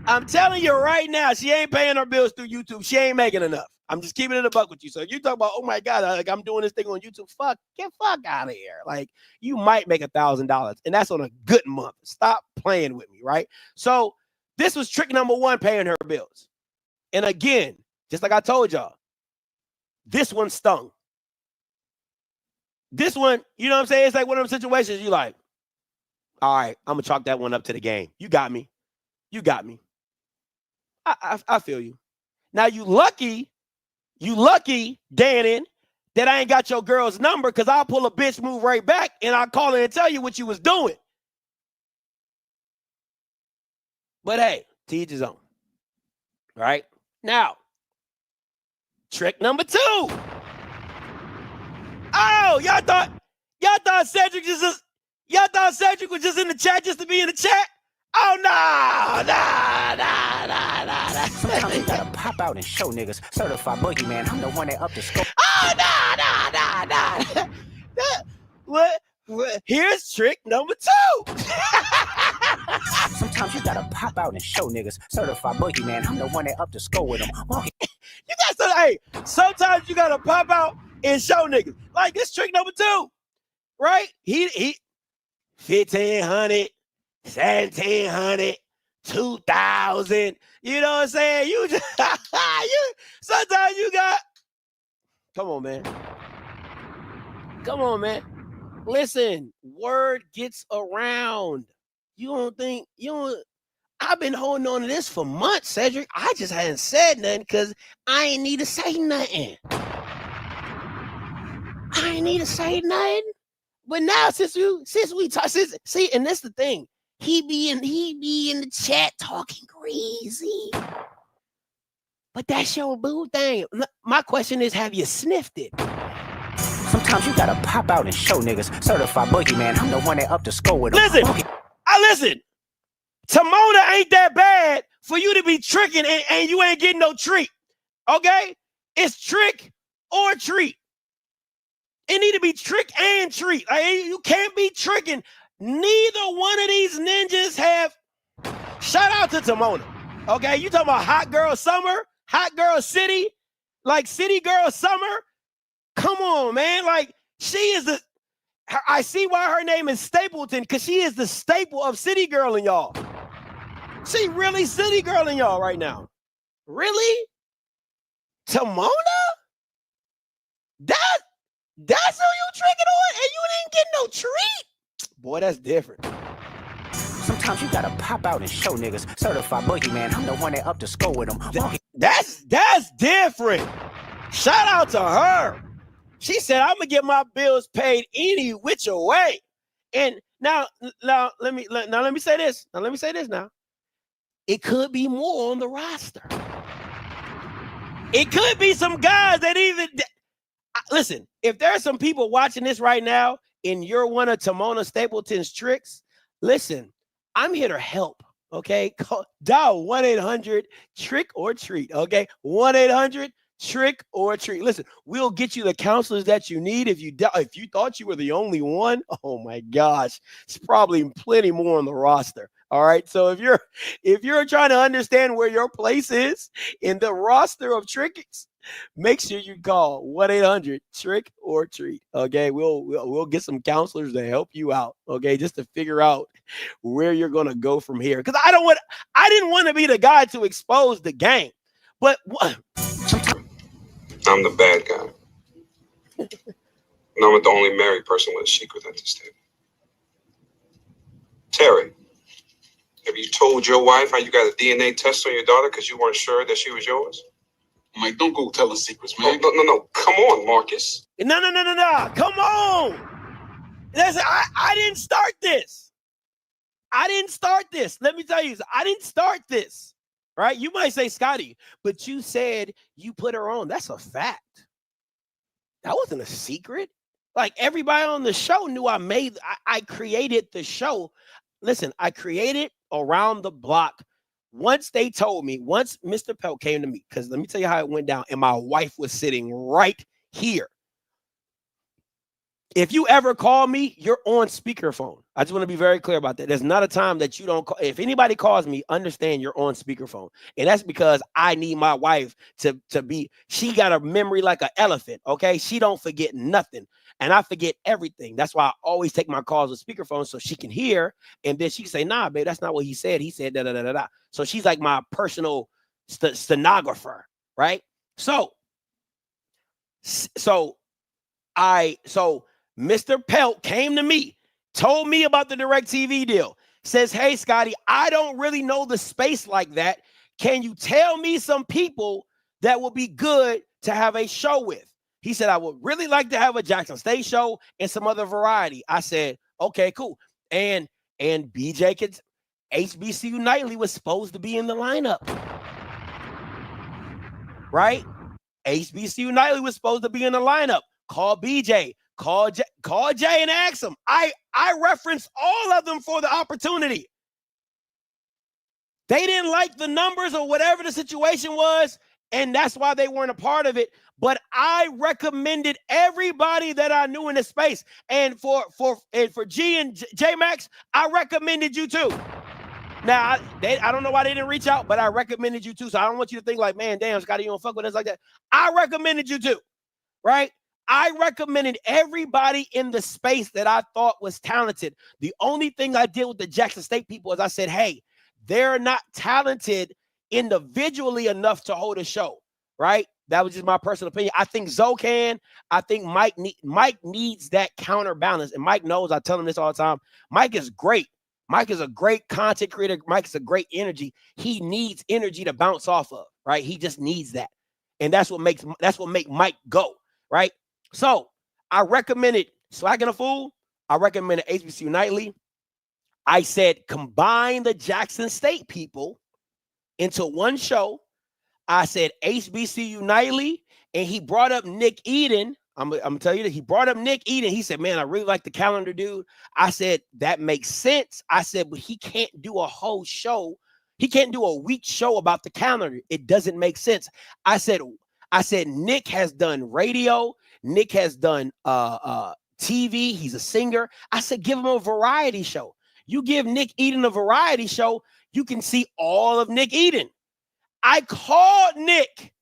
I'm telling you right now, she ain't paying her bills through YouTube. She ain't making enough. I'm just keeping it a buck with you. So if you talk about, oh my God, like, I'm doing this thing on YouTube, get out of here. Like, you might make $1,000, and that's on a good month. Stop playing with me, right? So this was trick number one, paying her bills. And again, just like I told y'all, this one stung. This one, you know what I'm saying? It's like one of them situations you like, all right, I'm going to chalk that one up to the game. You got me. I feel you. Now you lucky, Dannon, that I ain't got your girl's number, because I'll pull a bitch move right back and I'll call her and tell you what you was doing. But hey, to each his own. Right? Now, trick number two. Oh, y'all thought Cedric was just in the chat just to be in the chat? Oh, nah. Sometimes you gotta pop out and show niggas. Certified boogeyman, I'm the one that up the scope. Oh, nah. What? Here's trick number two. Sometimes you gotta pop out and show niggas. Certified boogeyman, I'm the one that up the score with them. Sometimes you gotta pop out and show niggas. Like, this trick number two, right? He 1,500, 1,700, 2,000. You know what I'm saying? You just sometimes you got. Come on, man. Come on, man. Listen, word gets around. I've been holding on to this for months, Cedric. I just hadn't said nothing because I ain't need to say nothing. But now since we talk, see, and that's the thing. He be in the chat talking crazy. But that's your boo thing. My question is, have you sniffed it? Sometimes you gotta pop out and show niggas. Certified boogeyman, I'm the one that up to score with them. Listen. Timona ain't that bad for you to be tricking and you ain't getting no treat. Okay? It's trick or treat. It need to be trick and treat. Like, you can't be tricking. Neither one of these ninjas have. Shout out to Timona. Okay? You talking about hot girl summer, hot girl city, like city girl summer. Come on, man. Like, she is I see why her name is Stapleton, because she is the staple of city girl in y'all. She really city girl in y'all right now. Really? Timona? That's who you tricking on and you didn't get no treat? Boy, that's different. Sometimes you gotta pop out and show niggas. Certified boogeyman, I'm the one that up to score with them. That's different. Shout out to her. She said, I'm gonna get my bills paid any which way. And now let me say this. Now. It could be more on the roster. It could be some guys that even listen. If there's some people watching this right now and you're one of Timona Stapleton's tricks, listen, I'm here to help. Okay, dial 1-800-TRICK-OR-TREAT. Okay, 1-800-TRICK-OR-TREAT. Listen, we'll get you the counselors that you need. If you thought you were the only one, oh my gosh, it's probably plenty more on the roster. All right. So if you're trying to understand where your place is in the roster of tricks, make sure you call 1-800-TRICK-OR-TREAT. Okay. We'll get some counselors to help you out. Okay. Just to figure out where you're going to go from here. Because I didn't want to be the guy to expose the game. But I'm the bad guy. And I'm the only married person with a secret at this table. Terry, have you told your wife how you got a DNA test on your daughter because you weren't sure that she was yours? Mike, don't go telling secrets, man. No. Come on, Marcus. No. Come on. Listen, I didn't start this. Let me tell you, I didn't start this. Right? You might say, Scotty, but you said you put her on. That's a fact. That wasn't a secret. Like, everybody on the show knew I created the show. Listen, I created around the block. Once Mr. Pelt came to me, because let me tell you how it went down, and my wife was sitting right here. If you ever call me, you're on speakerphone. I just want to be very clear about that. There's not a time that you don't call. If anybody calls me, understand you're on speakerphone. And that's because I need my wife to be, she got a memory like an elephant, okay? She don't forget nothing. And I forget everything. That's why I always take my calls with speakerphone so she can hear. And then she can say, nah, babe, that's not what he said. He said da-da-da-da-da. So she's like my personal stenographer, right? So Mr. Pelt came to me, told me about the DirecTV deal, says, hey, Scotty, I don't really know the space like that. Can you tell me some people that will be good to have a show with? He said, I would really like to have a Jackson State show and some other variety. I said, okay, cool. And BJ HBCU Nightly was supposed to be in the lineup, right? HBCU Nightly was supposed to be in the lineup. Call BJ. Call Jay and ask him. I referenced all of them for the opportunity. They didn't like the numbers or whatever the situation was, and that's why they weren't a part of it. But I recommended everybody that I knew in the space. And for G and J Max, I recommended you too. Now, I don't know why they didn't reach out, but I recommended you too. So I don't want you to think like, man, damn, Scotty, you don't fuck with us like that. I recommended you too, right? I recommended everybody in the space that I thought was talented. The only thing I did with the Jackson State people is I said, hey, they're not talented individually enough to hold a show, right? That was just my personal opinion. I think Zoe can. I think Mike needs that counterbalance. And Mike knows, I tell him this all the time. Mike is great. Mike is a great content creator. Mike is a great energy. He needs energy to bounce off of, right? He just needs that. And that's what makes Mike go, right? So I recommended Slacking a Fool. I recommended HBCU Nightly. I said combine the Jackson State people into one show. I said HBCU Nightly, and he brought up Nick Eden. I'm gonna tell you that he brought up Nick Eden. He said, man, I really like the calendar, dude. I said, that makes sense. I said, but he can't do a whole show. He can't do a week show about the calendar. It doesn't make sense. I said, Nick has done radio. Nick has done TV. He's a singer. I said, give him a variety show. You give Nick Eden a variety show, you can see all of Nick Eden. I called Nick.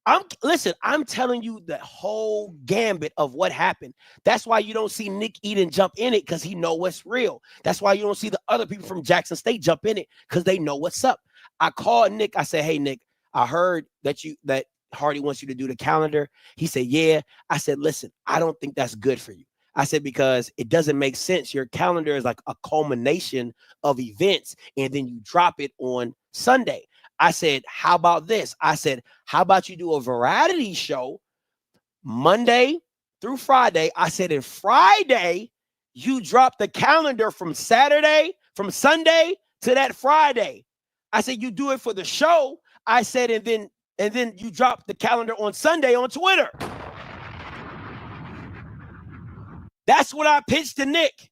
I'm telling you the whole gambit of what happened. That's why you don't see Nick Eden jump in it, because he know what's real. That's why you don't see the other people from Jackson State jump in it, because they know what's up. I called Nick. I said, hey, Nick, I heard that Hardy wants you to do the calendar. He said, yeah. I said, listen, I don't think that's good for you. I said, because it doesn't make sense. Your calendar is like a culmination of events, and then you drop it on Sunday. I said, how about this? I said, how about you do a variety show Monday through Friday? I said, and Friday, you drop the calendar from Sunday to that Friday. I said, you do it for the show. I said, and then you drop the calendar on Sunday on Twitter. That's what I pitched to Nick.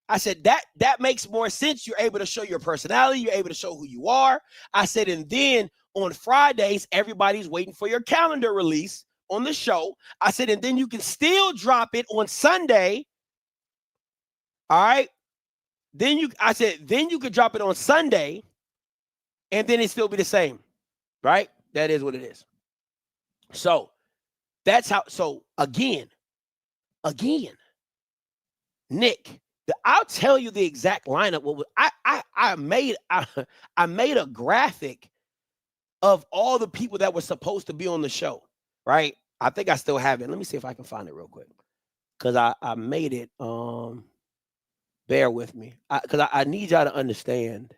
I said, that makes more sense. You're able to show your personality. You're able to show who you are. I said, and then on Fridays, everybody's waiting for your calendar release on the show. I said, and then you can still drop it on Sunday. All right. Then you could drop it on Sunday, and then it still be the same. Right? That is what it is. So that's how. So again, Nick, I'll tell you the exact lineup. I made a graphic of all the people that were supposed to be on the show, right? I think I still have it. Let me see if I can find it real quick, because I made it. Bear with me, because I need y'all to understand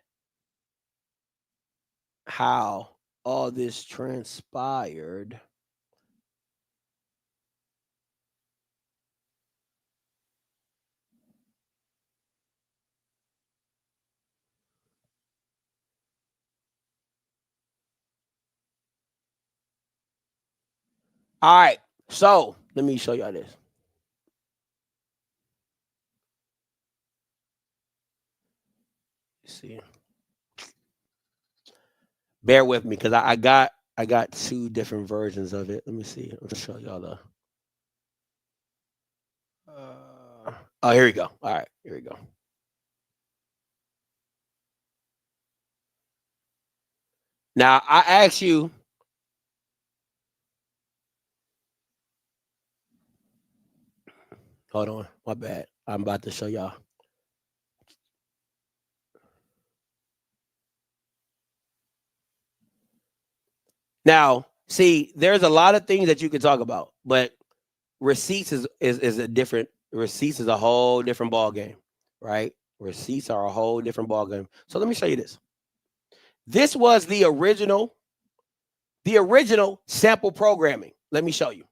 how all this transpired. All right, so let me show y'all this. See, bear with me, because I got two different versions of it. Let me see. Let me show y'all the. Oh, here we go. All right, here we go. Now I ask you. Hold on, my bad. I'm about to show y'all. Now, see, there's a lot of things that you can talk about, but receipts is a different. Receipts is a whole different ball game, right? Receipts are a whole different ball game. So let me show you this. This was the original sample programming. Let me show you.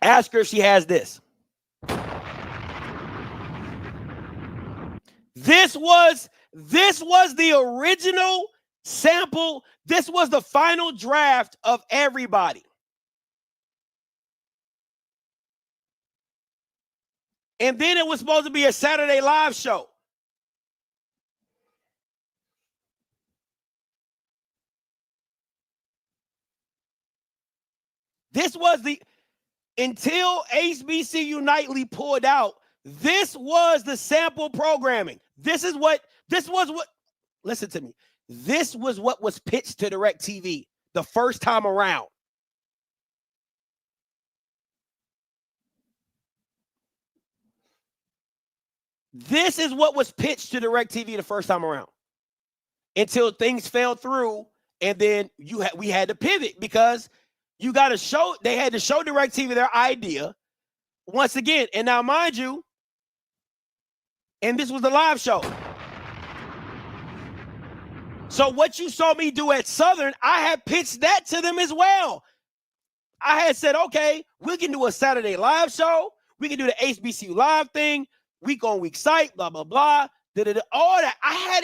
Ask her if she has this. This was the original sample. This was the final draft of everybody. And then it was supposed to be a Saturday live show. This was until HBCU Nightly pulled out, this was the sample programming. This was what, listen to me. This was what was pitched to DirecTV. the first time around. This is what was pitched to DirecTV the first time around until things fell through. And then we had to pivot because you got to show, they had to show DirecTV their idea once again. And now, mind you, and this was the live show. So what you saw me do at Southern, I had pitched that to them as well. I had said, okay, we can do a Saturday live show. We can do the HBCU live thing, week on week site, blah, blah, blah. All that.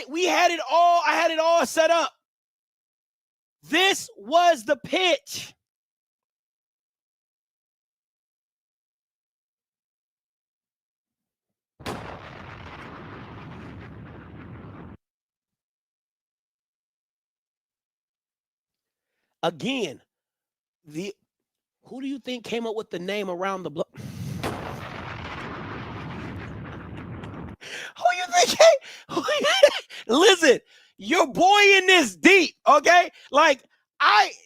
We had it all. I had it all set up. This was the pitch. Again, who do you think came up with the name Around the Block? Who you think? Listen, your boy in this deep, okay? Like,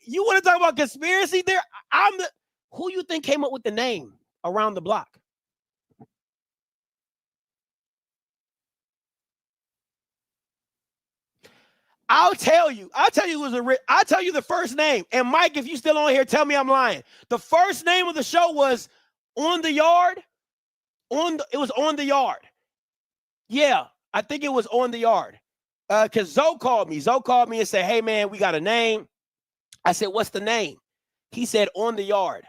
you want to talk about conspiracy there? Who you think came up with the name Around the Block? I'll tell you I'll tell you the first name. And Mike, if you still on here, tell me I'm lying. The first name of the show was On the Yard. It was On the Yard. Yeah, I think it was On the Yard. Because Zoe called me. Zoe called me and said, hey man, we got a name. I said, what's the name? He said, On the Yard.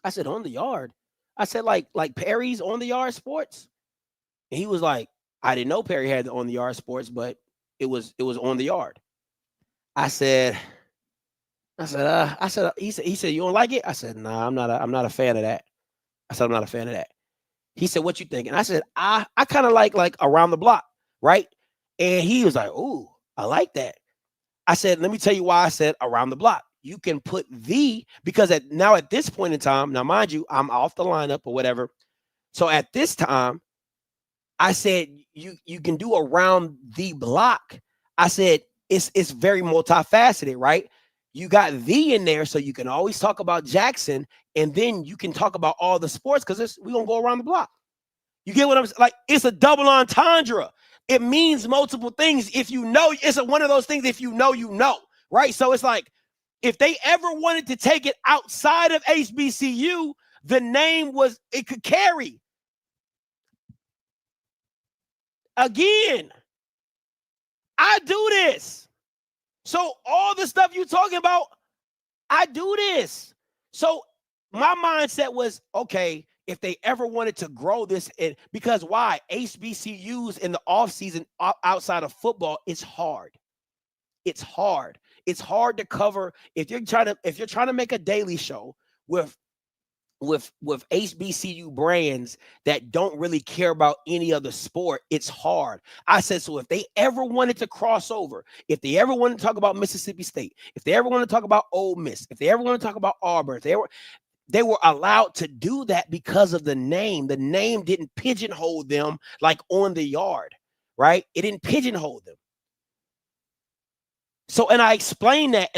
I said, On the Yard? I said, like Perry's On the Yard Sports? And he was like, I didn't know Perry had the On the Yard Sports, but it was On the Yard. I said, he said, you don't like it? I said, nah, I'm not a fan of that. I said, I'm not a fan of that. He said, what you think? And I said, I kind of like Around the Block, right? And he was like, ooh, I like that. I said, let me tell you why I said Around the Block. You can put because at this point in time, now mind you, I'm off the lineup or whatever. So at this time, I said, you can do Around the Block. I said, it's very multifaceted, right? You got in there, so you can always talk about Jackson, and then you can talk about all the sports because we're going to go around the block. You get what I'm saying? Like, it's a double entendre. It means multiple things. If you know, it's one of those things, if you know, right? So it's like, if they ever wanted to take it outside of HBCU, the name it could carry. Again, I do this. So all the stuff you're talking about, I do this. So my mindset was, okay, if they ever wanted to grow this, because why? HBCUs in the offseason outside of football, it's hard. It's hard. It's hard to cover. If you're trying to make a daily show with HBCU brands that don't really care about any other sport, it's hard. I said, so if they ever wanted to cross over, if they ever wanted to talk about Mississippi State, if they ever want to talk about Ole Miss, if they ever want to talk about Auburn, they were allowed to do that because of the name. The name didn't pigeonhole them like On the Yard, right? It didn't pigeonhole them. So, and I explained that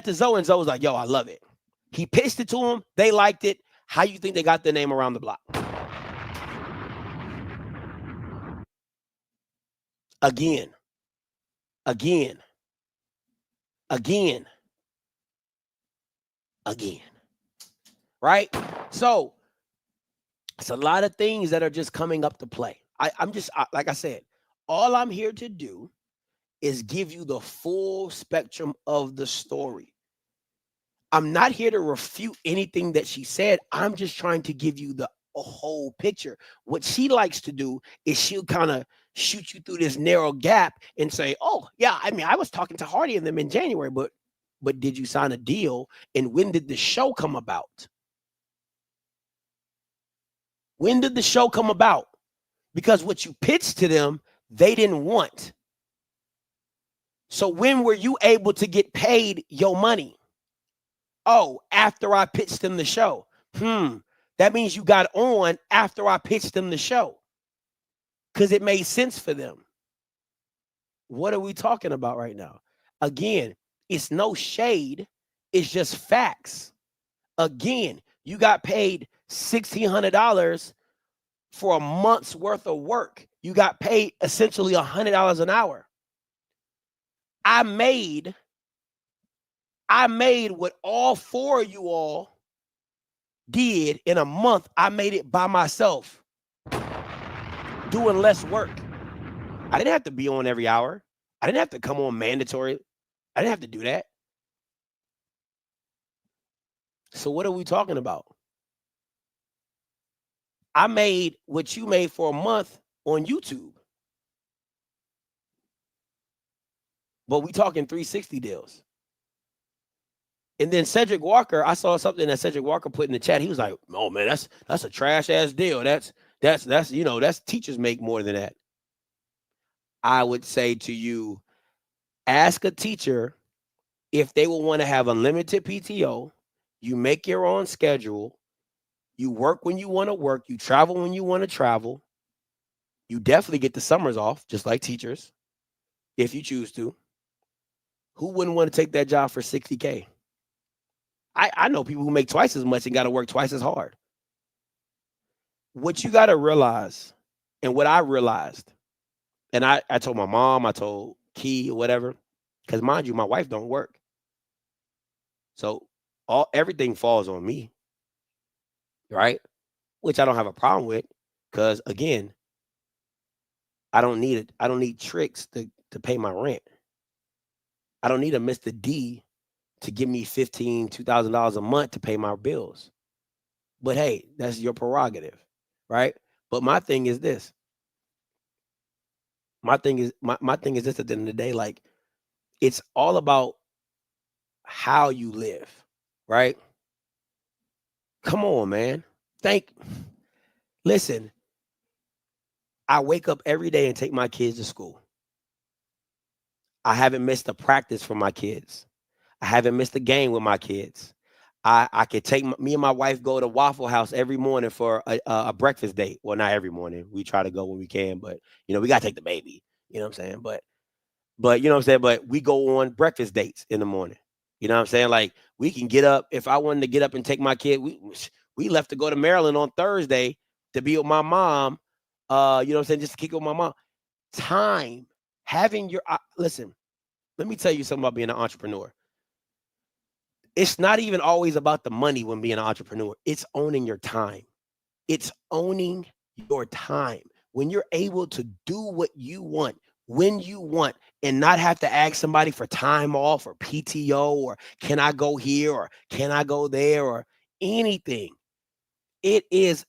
to Zoe, and Zoe was like, yo, I love it. He pitched it to them. They liked it. How you think they got the name Around the Block? Again. Right? So it's a lot of things that are just coming up to play. I'm just, like I said, all I'm here to do is give you the full spectrum of the story. I'm not here to refute anything that she said. I'm just trying to give you the whole picture. What she likes to do is she'll kind of shoot you through this narrow gap and say, oh, yeah, I mean, I was talking to Hardy and them in January, but did you sign a deal? And when did the show come about? When did the show come about? Because what you pitched to them, they didn't want. So when were you able to get paid your money? Oh, after I pitched them the show. That means you got on after I pitched them the show because it made sense for them. What are we talking about right now? Again, It's no shade. It's just facts. Again, you got paid $1,600 for a month's worth of work. You got paid essentially $100 an hour. I made what all four of you all did in a month. I made it by myself, doing less work. I didn't have to be on every hour. I didn't have to come on mandatory. I didn't have to do that. So what are we talking about? I made what you made for a month on YouTube. But we talking 360 deals. And then Cedric Walker, I saw something that Cedric Walker put in the chat. He was like, "Oh man, that's a trash ass deal. That's that's teachers make more than that." I would say to you, ask a teacher if they will want to have unlimited PTO. You make your own schedule. You work when you want to work. You travel when you want to travel. You definitely get the summers off, just like teachers, if you choose to. Who wouldn't want to take that job for $60K? I know people who make twice as much and got to work twice as hard. What you got to realize, and what I realized, and I told my mom, I told Key or whatever, because mind you, my wife don't work. So everything falls on me, right? Which I don't have a problem with, because again, I don't need it. I don't need tricks to pay my rent. I don't need a Mr. D to give me $2,000 a month to pay my bills. But hey, that's your prerogative, right? But my thing is this. My thing is this at the end of the day, like, it's all about how you live, right? Come on, man. Listen, I wake up every day and take my kids to school. I haven't missed a practice for my kids. I haven't missed a game with my kids. I could take me and my wife go to Waffle House every morning for a breakfast date. Well, not every morning. We try to go when we can, but we got to take the baby. You know what I'm saying? But you know what I'm saying? But we go on breakfast dates in the morning. You know what I'm saying? Like, we can get up. If I wanted to get up and take my kid, we left to go to Maryland on Thursday to be with my mom. You know what I'm saying? Just to kick it with my mom. Time, having your listen, let me tell you something about being an entrepreneur. It's not even always about the money when being an entrepreneur. It's owning your time. It's owning your time. When you're able to do what you want, when you want, and not have to ask somebody for time off or PTO or can I go here or can I go there or anything. It's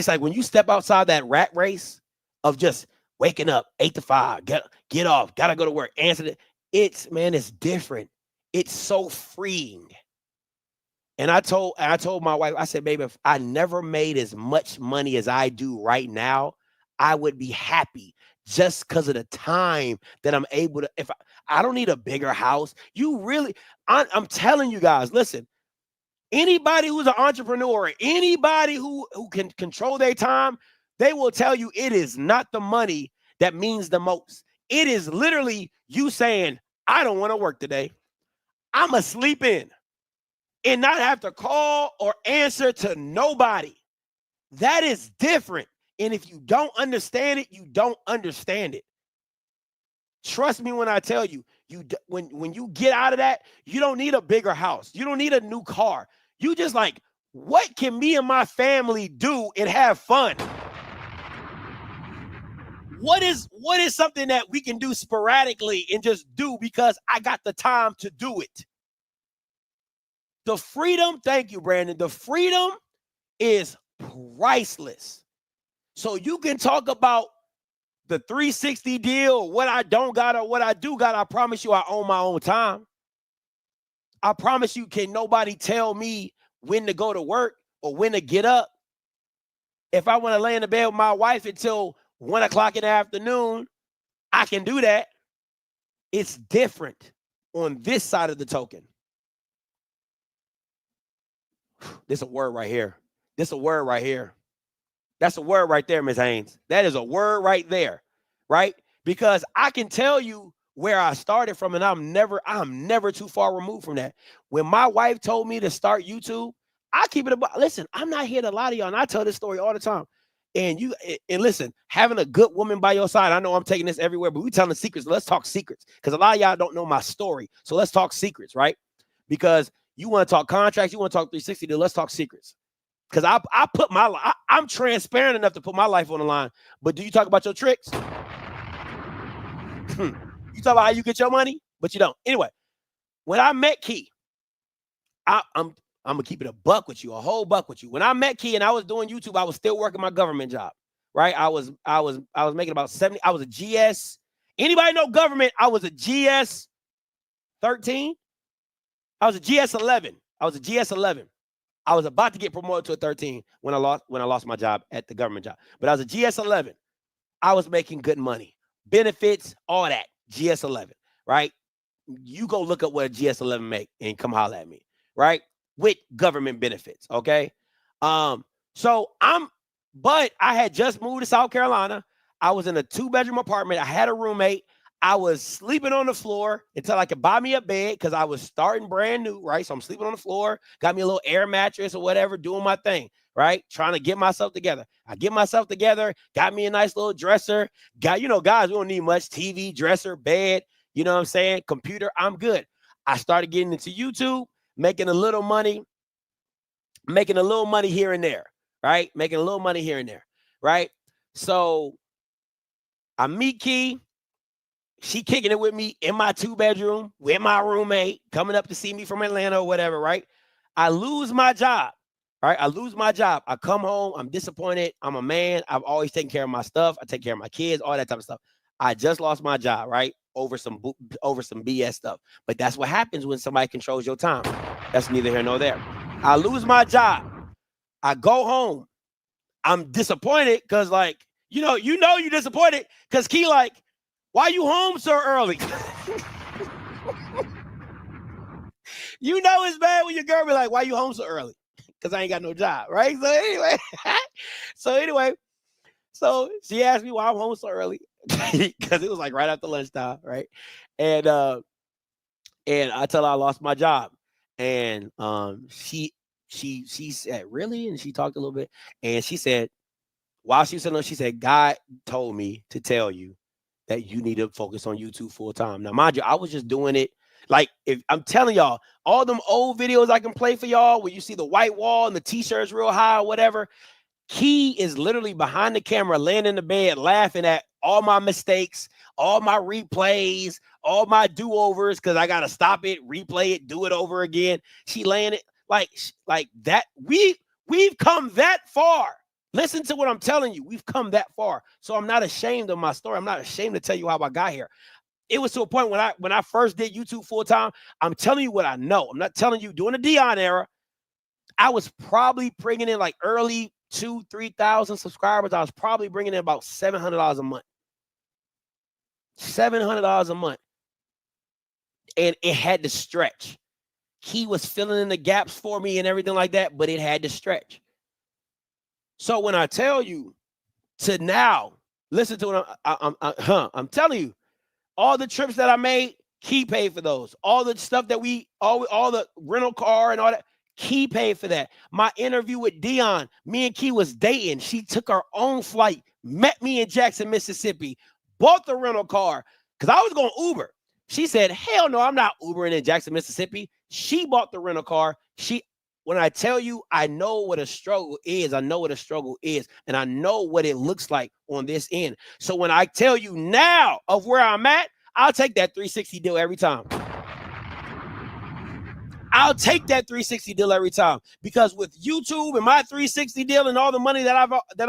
like when you step outside that rat race of just waking up 8 to 5, get off, gotta go to work, answer it. It's different. It's so freeing. And I told my wife, I said, baby, if I never made as much money as I do right now, I would be happy just because of the time that I'm able to. If I don't need a bigger house, I'm telling you guys, listen, anybody who's an entrepreneur, anybody who can control their time, they will tell you it is not the money that means the most. It is literally you saying, I don't want to work today. I'm going to sleep in and not have to call or answer to nobody. That is different. And if you don't understand it, you don't understand it. Trust me when I tell you, when you get out of that, you don't need a bigger house. You don't need a new car. You just like, what can me and my family do and have fun? What is something that we can do sporadically and just do because I got the time to do it? The freedom, thank you, Brandon. The freedom is priceless. So you can talk about the 360 deal, what I don't got or what I do got. I promise you I own my own time. I promise you, can nobody tell me when to go to work or when to get up? If I want to lay in the bed with my wife until 1 o'clock in the afternoon, I can do that. It's different on this side of the token. This a word right here. This a word right here. That's a word right there, Ms. Haynes. That is a word right there, right? because I can tell you where I started from, and I'm never too far removed from that. When my wife told me to start YouTube, I keep it about. Listen, I'm not here to lie to y'all, and I tell this story all the time. And listen, having a good woman by your side. I know I'm taking this everywhere, but we telling secrets. Let's talk secrets, because a lot of y'all don't know my story. So let's talk secrets, right? Because you want to talk contracts, you want to talk 360. Let's talk secrets. Because I'm transparent enough to put my life on the line. But do you talk about your tricks? You talk about how you get your money, but you don't. Anyway, when I met Key, I'm gonna keep it a buck with you, a whole buck with you. When I met Key and I was doing YouTube, I was still working my government job, right? I was making about 70. I was a GS. Anybody know government? I was a GS 13. I was a GS 11. I was a GS 11. I was about to get promoted to a 13 when I lost my job at the government job. But I was a GS 11. I was making good money, benefits, all that. GS 11, right? You go look up what a GS 11 make and come holler at me, right? With government benefits, okay? But I had just moved to South Carolina. I was in a 2-bedroom apartment. I had a roommate. I was sleeping on the floor until I could buy me a bed because I was starting brand new, right? So I'm sleeping on the floor, got me a little air mattress or whatever, doing my thing, right? Trying to get myself together. I get myself together, got me a nice little dresser. Guys, we don't need much. TV, dresser, bed, you know what I'm saying? Computer, I'm good. I started getting into YouTube, making a little money here and there, right? Making a little money here and there, right? So I meet Key. She kicking it with me in my 2-bedroom with my roommate coming up to see me from Atlanta or whatever, right? I lose my job, right? I come home. I'm disappointed. I'm a man. I've always taken care of my stuff. I take care of my kids, all that type of stuff. I just lost my job, right? Over some BS stuff. But that's what happens when somebody controls your time. That's neither here nor there. I lose my job. I go home. I'm disappointed because, you're disappointed because Key, why you home so early? It's bad when your girl be like, why you home so early? Because I ain't got no job, right? So anyway, so she asked me why I'm home so early because it was like right after lunchtime, right? And I tell her I lost my job, and she said, really? And she talked a little bit, and she said, while she was sitting there, she said, God told me to tell you that you need to focus on YouTube full time. Now, mind you, I was just doing it. Like, if I'm telling y'all, all them old videos I can play for y'all where you see the white wall and the t-shirts real high or whatever, Key is literally behind the camera, laying in the bed, laughing at all my mistakes, all my replays, all my do-overs, because I got to stop it, replay it, do it over again. She laying it like that. We've come that far. Listen to what I'm telling you. We've come that far. So I'm not ashamed of my story. I'm not ashamed to tell you how I got here. It was to a point when I first did YouTube full time. I'm telling you what I know. I'm not telling you during the Dion era. I was probably bringing in like early 2,000-3,000 subscribers. I was probably bringing in about $700 a month. $700 a month. And it had to stretch. He was filling in the gaps for me and everything like that, but it had to stretch. So when I tell you to now, listen to what I'm telling you, all the trips that I made, Key paid for those. All the stuff that all the rental car and all that, Key paid for that. My interview with Dion, me and Key was dating. She took her own flight, met me in Jackson, Mississippi, bought the rental car because I was going to Uber. She said, hell no, I'm not Ubering in Jackson, Mississippi. She bought the rental car. When I tell you, I know what a struggle is. I know what a struggle is. And I know what it looks like on this end. So when I tell you now of where I'm at, I'll take that 360 deal every time. I'll take that 360 deal every time. Because with YouTube and my 360 deal and all the money that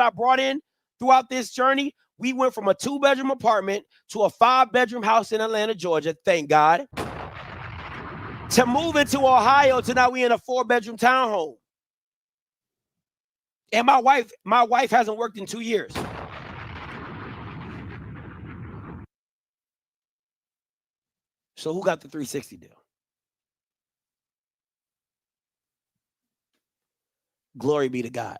I brought in throughout this journey, we went from a 2-bedroom apartment to a 5-bedroom house in Atlanta, Georgia. Thank God. To move into Ohio, to now we in a 4-bedroom townhome. And my wife hasn't worked in 2 years. So who got the 360 deal? Glory be to God.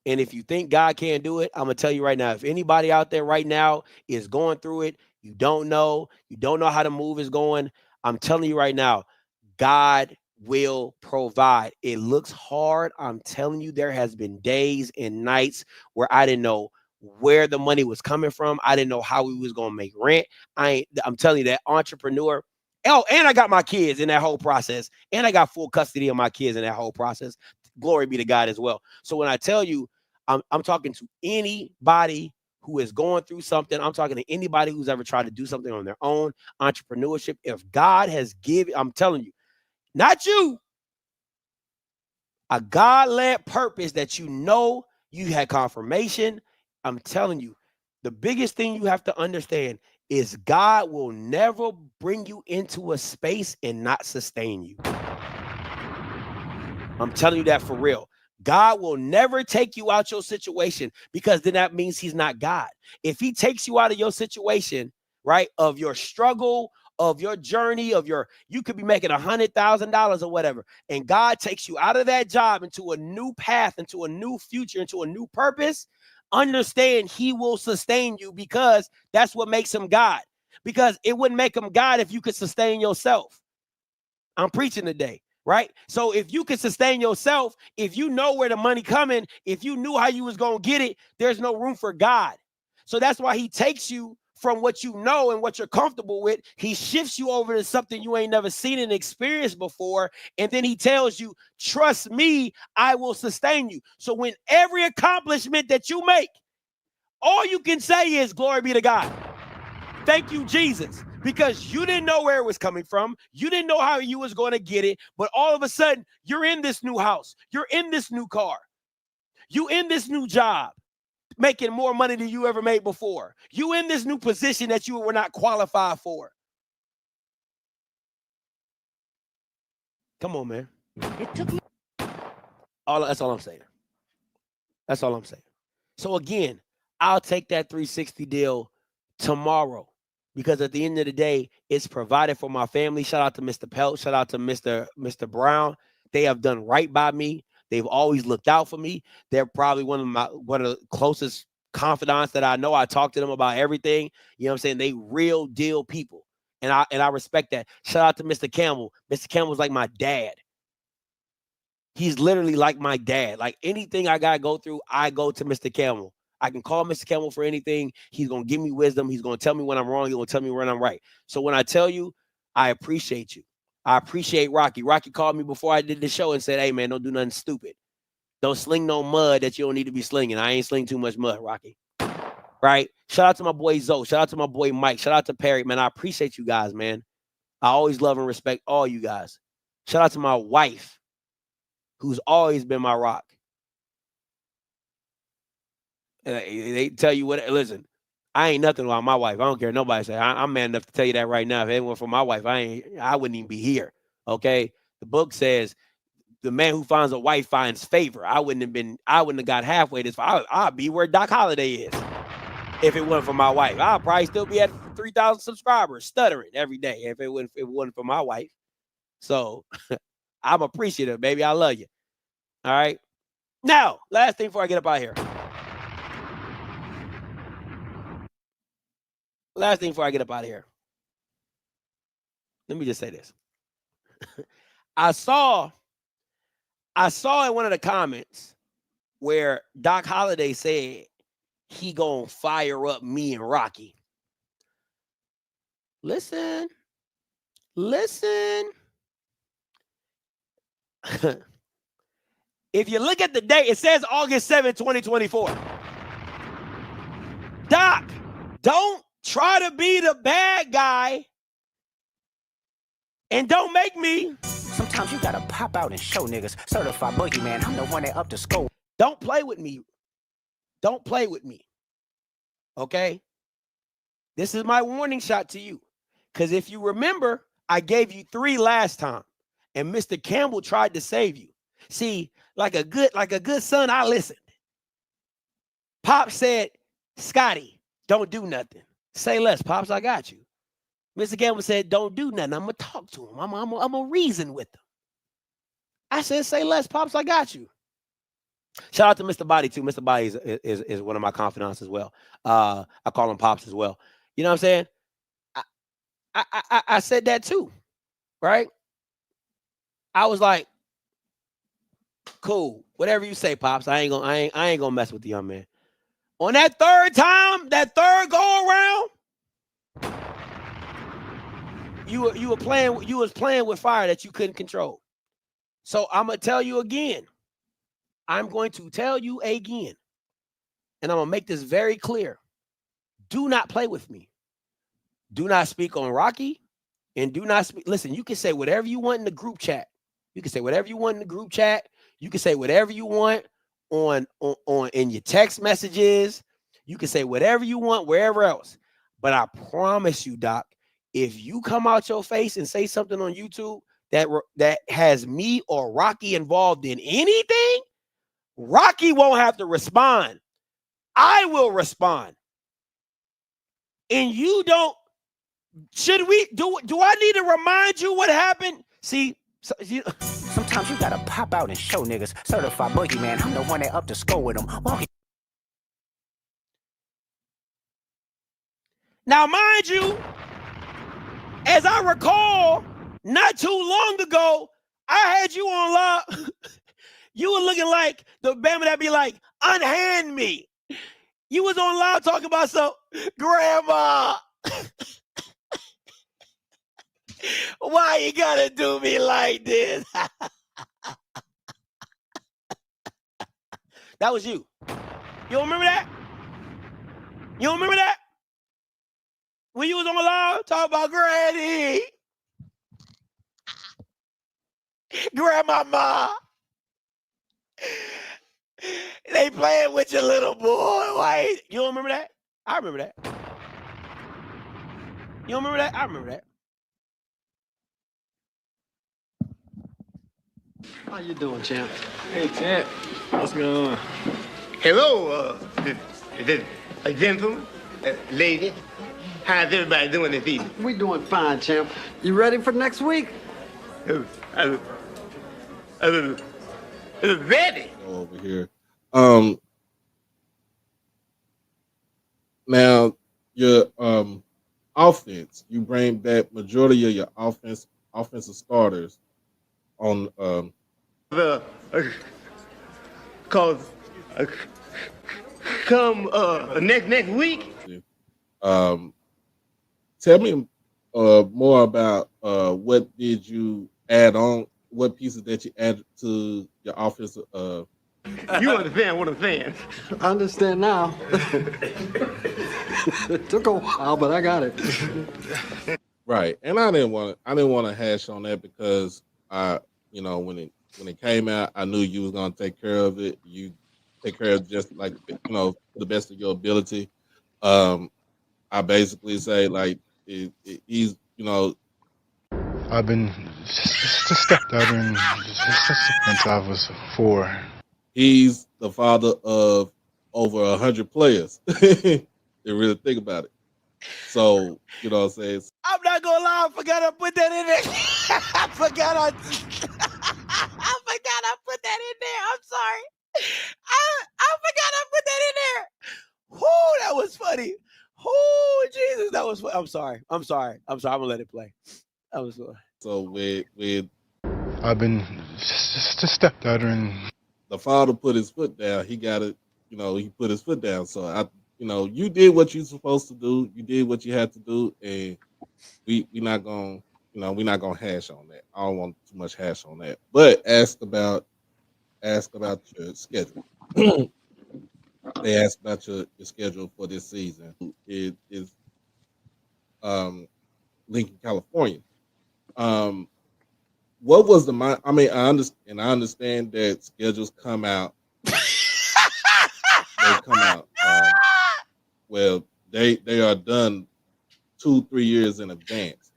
And if you think God can't do it, I'm going to tell you right now, if anybody out there right now is going through it, you don't know how the move is going, I'm telling you right now, God will provide. It looks hard. I'm telling you, there has been days and nights where I didn't know where the money was coming from. I didn't know how we was going to make rent. I'm telling you, that entrepreneur. Oh, and I got my kids in that whole process. And I got full custody of my kids in that whole process. Glory be to God as well. So when I tell you, I'm talking to anybody who is going through something. I'm talking to anybody who's ever tried to do something on their own, entrepreneurship. If God has given, I'm telling you, not you, a God-led purpose that you know you had confirmation. I'm telling you, the biggest thing you have to understand is God will never bring you into a space and not sustain you. I'm telling you that for real. God will never take you out your situation, because then that means he's not God. If he takes you out of your situation, right, of your struggle, of your journey, you could be making $100,000 or whatever, and God takes you out of that job into a new path, into a new future, into a new purpose, understand he will sustain you, because that's what makes him God. Because it wouldn't make him God if you could sustain yourself. I'm preaching today. Right? So if you can sustain yourself, if you know where the money coming, if you knew how you was going to get it, there's no room for God. So that's why he takes you from what you know and what you're comfortable with. He shifts you over to something you ain't never seen and experienced before. And then he tells you, trust me, I will sustain you. So when every accomplishment that you make, all you can say is glory be to God. Thank you, Jesus. Because you didn't know where it was coming from. You didn't know how you was going to get it. But all of a sudden, you're in this new house. You're in this new car. You in this new job, making more money than you ever made before. You in this new position that you were not qualified for. Come on, man. It took me. That's all I'm saying. That's all I'm saying. So again, I'll take that 360 deal tomorrow. Because at the end of the day, it's provided for my family. Shout out to Mr. Pelt. Shout out to Mr. Brown. They have done right by me. They've always looked out for me. They're probably one of the closest confidants that I know. I talk to them about everything. You know what I'm saying? They real deal people. And I respect that. Shout out to Mr. Campbell. Mr. Campbell's like my dad. He's literally like my dad. Like anything I got to go through, I go to Mr. Campbell. I can call Mr. Campbell for anything. He's going to give me wisdom. He's going to tell me when I'm wrong. He's going to tell me when I'm right. So when I tell you, I appreciate you. I appreciate Rocky. Rocky called me before I did the show and said, hey, man, don't do nothing stupid. Don't sling no mud that you don't need to be slinging. I ain't sling too much mud, Rocky. Right? Shout out to my boy Zoe. Shout out to my boy Mike. Shout out to Perry. Man, I appreciate you guys, man. I always love and respect all you guys. Shout out to my wife, who's always been my rock. They tell you what, listen, I ain't nothing without my wife. I don't care what nobody say. I'm man enough to tell you that right now. If it weren't for my wife, I wouldn't even be here. Okay. The book says the man who finds a wife finds favor. I wouldn't have got halfway this far. I'd be where Doc Holliday is. If it wasn't for my wife, I'll probably still be at 3,000 subscribers, stuttering every day. If it wasn't for my wife. So I'm appreciative, baby. I love you. All right. Now, last thing before I get up out of here. Last thing before I get up out of here. Let me just say this. I saw in one of the comments where Doc Holliday said he gonna fire up me and Rocky. Listen. If you look at the date, it says August 7, 2024. Doc, don't try to be the bad guy and don't make me. Sometimes you gotta pop out and show niggas. Certified boogeyman, I'm the one that up to score. Don't play with me. Don't play with me. Okay? This is my warning shot to you. Because if you remember, I gave you 3 last time. And Mr. Campbell tried to save you. See, like a good son, I listened. Pop said, Scotty, don't do nothing. Say less, Pops, I got you. Mr. Campbell said, don't do nothing. I'm going to talk to him. I'm going to reason with him. I said, say less, Pops, I got you. Shout out to Mr. Body too. Mr. Body is one of my confidants as well. I call him Pops as well. You know what I'm saying? I said that too, right? I was like, cool, whatever you say, Pops. I ain't gonna mess with the young man. On that third time, that third go around, you was playing with fire that you couldn't control. So I'm gonna tell you again. I'm going to tell you again, and I'm gonna make this very clear. Do not play with me. Do not speak on Rocky, and do not speak. Listen, you can say whatever you want in the group chat. You can say whatever you want in the group chat. You can say whatever you want on in your text messages. You can say whatever you want wherever else. But I promise you, Doc, if you come out your face and say something on YouTube that has me or Rocky involved in anything, Rocky won't have to respond. I will respond. And you don't. Should we do I need to remind you what happened? See, Sometimes you gotta pop out and show niggas. Certified boogeyman, I'm the one that up to score with them. Walking. Now, mind you, as I recall, not too long ago, I had you on live. You were looking like the Bama that be like, unhand me. You was on live talking about some grandma. Why you gotta do me like this? That was you. You don't remember that? You don't remember that? When you was on live talking about Granny. Grandmama. They playing with your little boy. Why? You don't remember that? I remember that. You don't remember that? I remember that. How you doing, champ? Hey, champ. What's going on? Hello, gentlemen, lady. How's everybody doing this evening? We doing fine, champ. You ready for next week? Ready? Over here. Now your offense, you bring back majority of your offensive starters on Cause come next week. Tell me more about what did you add on, what pieces that you added to your offensive. You understand what I'm saying? I understand now. It took a while, but I got it. Right, and I didn't want to hash on that because when it came out, I knew you was gonna take care of it. You take care of just like to the best of your ability. I basically say like he's I've been just stepdaughter since I was 4. He's the father of over 100 players. They really think about it. So what I'm saying. I'm not gonna lie, I forgot I put that in there. I forgot I put that in there. I'm sorry. I forgot I put that in there. Whoo, that was funny. Oh, Jesus, that was funny. I'm sorry. I'm gonna let it play. That was funny. So with I've been just stepdaughter and the father put his foot down. He got it. He put his foot down. So you did what you're supposed to do. You did what you had to do, and we're not gonna hash on that. I don't want too much hash on that. But ask about your schedule. They asked about your schedule for this season. It is Lincoln, California. What was the I mean, I understand that schedules come out. They come out. Well, they are done 2-3 years in advance.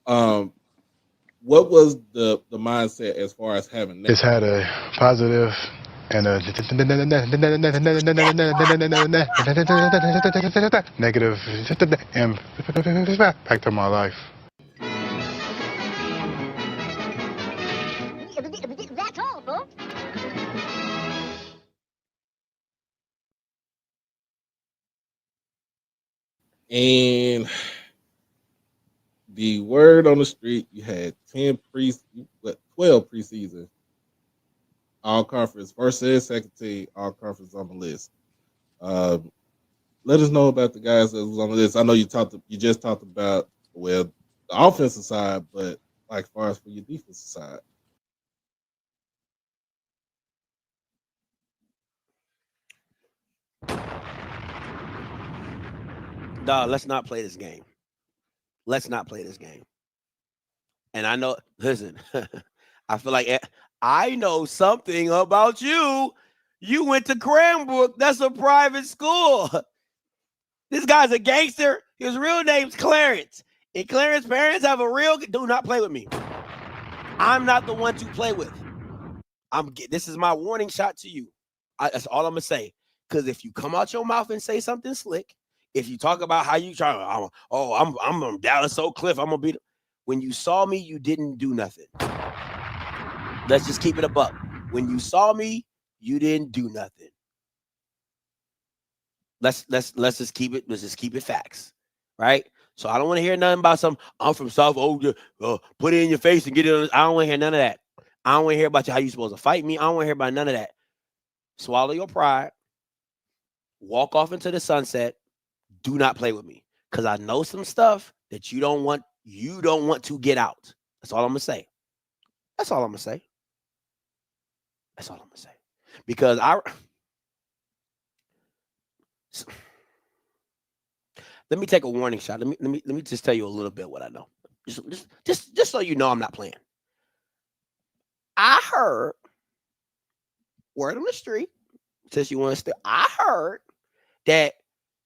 What was the mindset as far as having that? it's had a positive and a negative impact on my life. That's all, folks. And the word on the street, you had 12 preseason all conference, first and second team, all conference on the list. Let us know about the guys that was on the list. I know you just talked about the offensive side, but like as far as for your defensive side. Dog, let's not play this game. Let's not play this game. And I know, listen, I feel like I know something about you. You went to Cranbrook. That's a private school. This guy's a gangster. His real name's Clarence. And Clarence's parents have a real... Do not play with me. I'm not the one to play with. This is my warning shot to you. That's all I'm going to say. Because if you come out your mouth and say something slick, if you talk about how you try, I'm from Dallas Oak Cliff, I'm going to beat him. When you saw me, you didn't do nothing. Let's just keep it a buck. When you saw me, you didn't do nothing. Let's just keep it. Let's just keep it facts, right? So I don't want to hear nothing about I'm from South. Put it in your face and get it. I don't want to hear none of that. I don't want to hear about how you supposed to fight me. I don't want to hear about none of that. Swallow your pride. Walk off into the sunset. Do not play with me, because I know some stuff that you don't want. You don't want to get out. That's all I'm gonna say. That's all I'm gonna say. That's all I'm gonna say. Because let me take a warning shot. Let me just tell you a little bit what I know. Just so you know I'm not playing. I heard word on the street, since you want to stay. I heard that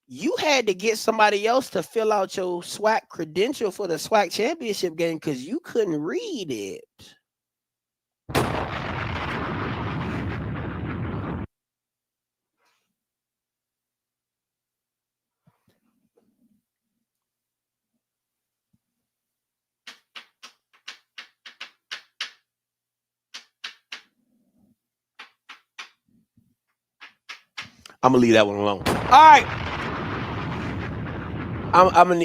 you had to get somebody else to fill out your SWAC credential for the SWAC championship game because you couldn't read it. I'm gonna leave that one alone. All right. I'm gonna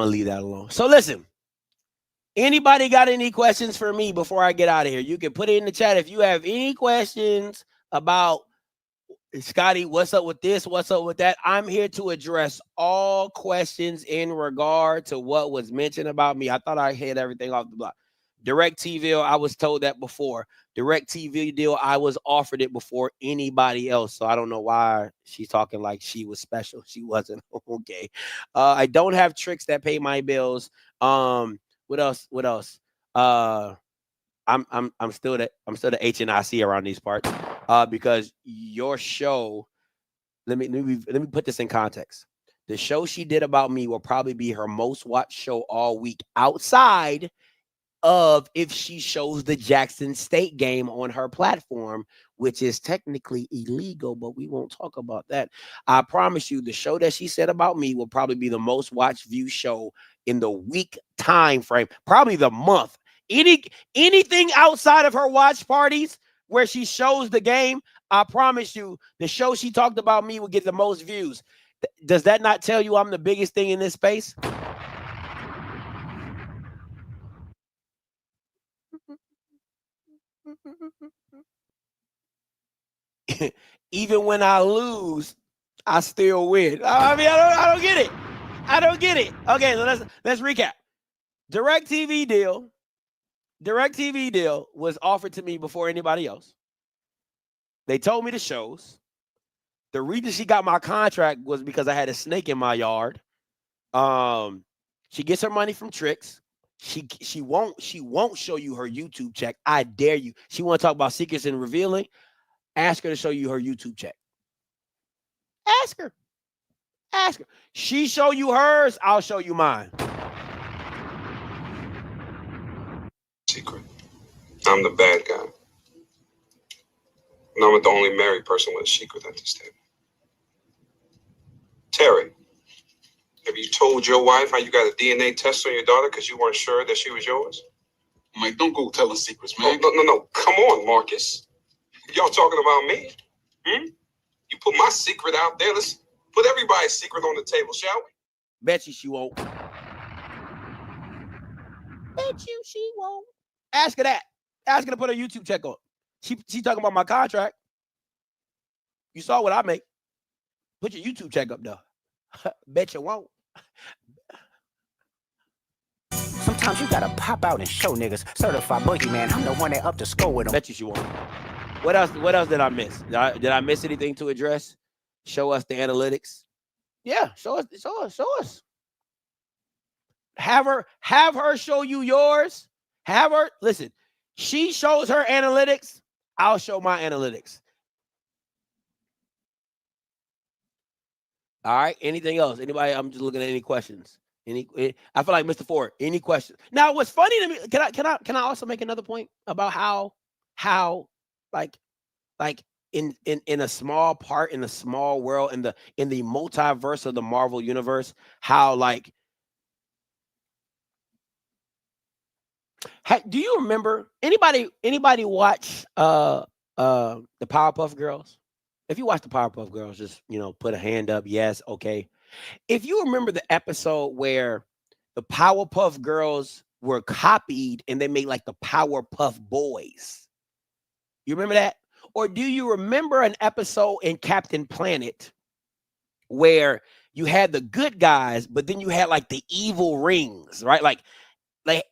leave that alone. So listen, anybody got any questions for me before I get out of here? You can put it in the chat if you have any questions about Scotty. What's up with this? What's up with that? I'm here to address all questions in regard to what was mentioned about me. I thought I hit everything off the block. DirecTV, I was told that before. DirecTV deal, I was offered it before anybody else. So I don't know why she's talking like she was special. She wasn't. Okay. I don't have tricks that pay my bills. What else? I'm still the HNIC around these parts. Because your show, let me put this in context. The show she did about me will probably be her most watched show all week, outside of if she shows the Jackson State game on her platform, which is technically illegal, but we won't talk about that. I promise you, the show that she said about me will probably be the most watched view show in the week time frame, probably the month. Anything outside of her watch parties where she shows the game, I promise you, the show she talked about me will get the most views. Does that not tell you I'm the biggest thing in this space? Even when I lose, I still win. I mean, I don't get it. I don't get it. Okay, so let's recap. DirecTV deal was offered to me before anybody else. They told me the shows. The reason she got my contract was because I had a snake in my yard. She gets her money from tricks. She won't show you her YouTube check. I dare you. She want to talk about secrets and revealing. Ask her to show you her YouTube check. Ask her. She show you hers, I'll show you mine. Secret. I'm the bad guy. And I'm the only married person with a secret at this table. Terry, have you told your wife how you got a DNA test on your daughter because you weren't sure that she was yours? Mike, don't go telling secrets, man. No. Come on, Marcus. Y'all talking about me? You put my secret out there. Let's Put everybody's secret on the table, shall we? Bet you she won't. Bet you she won't. Ask her that. Ask her to put her YouTube check on. She talking about my contract. You saw what I make. Put your YouTube check up, though. Bet you won't. Sometimes you gotta pop out and show niggas. Certified boogeyman, I'm the one that up to score with them. Bet you she won't. What else did I miss? Did I miss anything to address? Show us the analytics. Yeah, show us. Have her show you yours. Have her, listen, she shows her analytics. I'll show my analytics. All right. Anything else? Anybody? I'm just looking at any questions. I feel like Mr. Ford. Any questions? Now, what's funny to me? Can I also make another point about how like in a small part, in a small world, in the multiverse of the Marvel universe, how like, do you remember anybody watch the Powerpuff Girls? If you watch the Powerpuff Girls, just put a hand up. Yes, okay. If you remember the episode where the Powerpuff Girls were copied and they made like the Powerpuff Boys, you remember that? Or do you remember an episode in Captain Planet where you had the good guys, but then you had like the evil rings, right? Like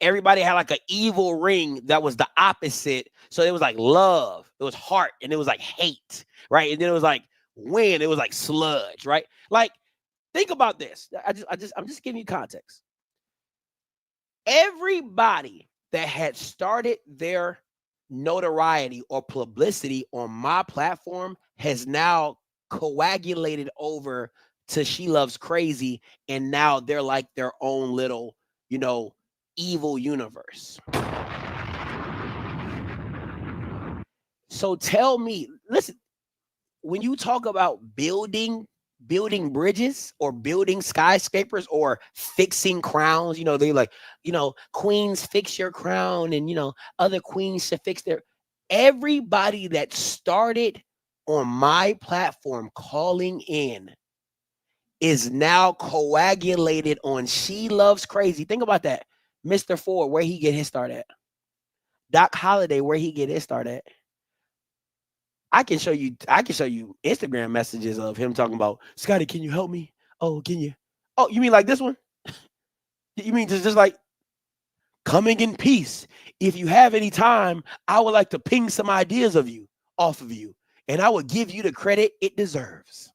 everybody had like an evil ring that was the opposite. So it was like love, it was heart, and it was like hate, right? And then it was like wind, it was like sludge, right? Like, think about this. I'm just giving you context. Everybody that had started their notoriety or publicity on my platform has now coagulated over to She Loves Crazy, and now they're like their own little, evil universe. So tell me, listen, when you talk about building bridges or building skyscrapers or fixing crowns, they like, queens fix your crown, and other queens should fix their. Everybody that started on my platform calling in is now coagulated on She Loves Crazy. Think about that. Mr. Ford, where he get his start at? Doc Holliday, where he get his start at? I can show you Instagram messages of him talking about, Scotty, can you help me? Oh, can you? Oh, you mean like this one? You mean just like coming in peace? If you have any time, I would like to ping some ideas off of you, and I will give you the credit it deserves.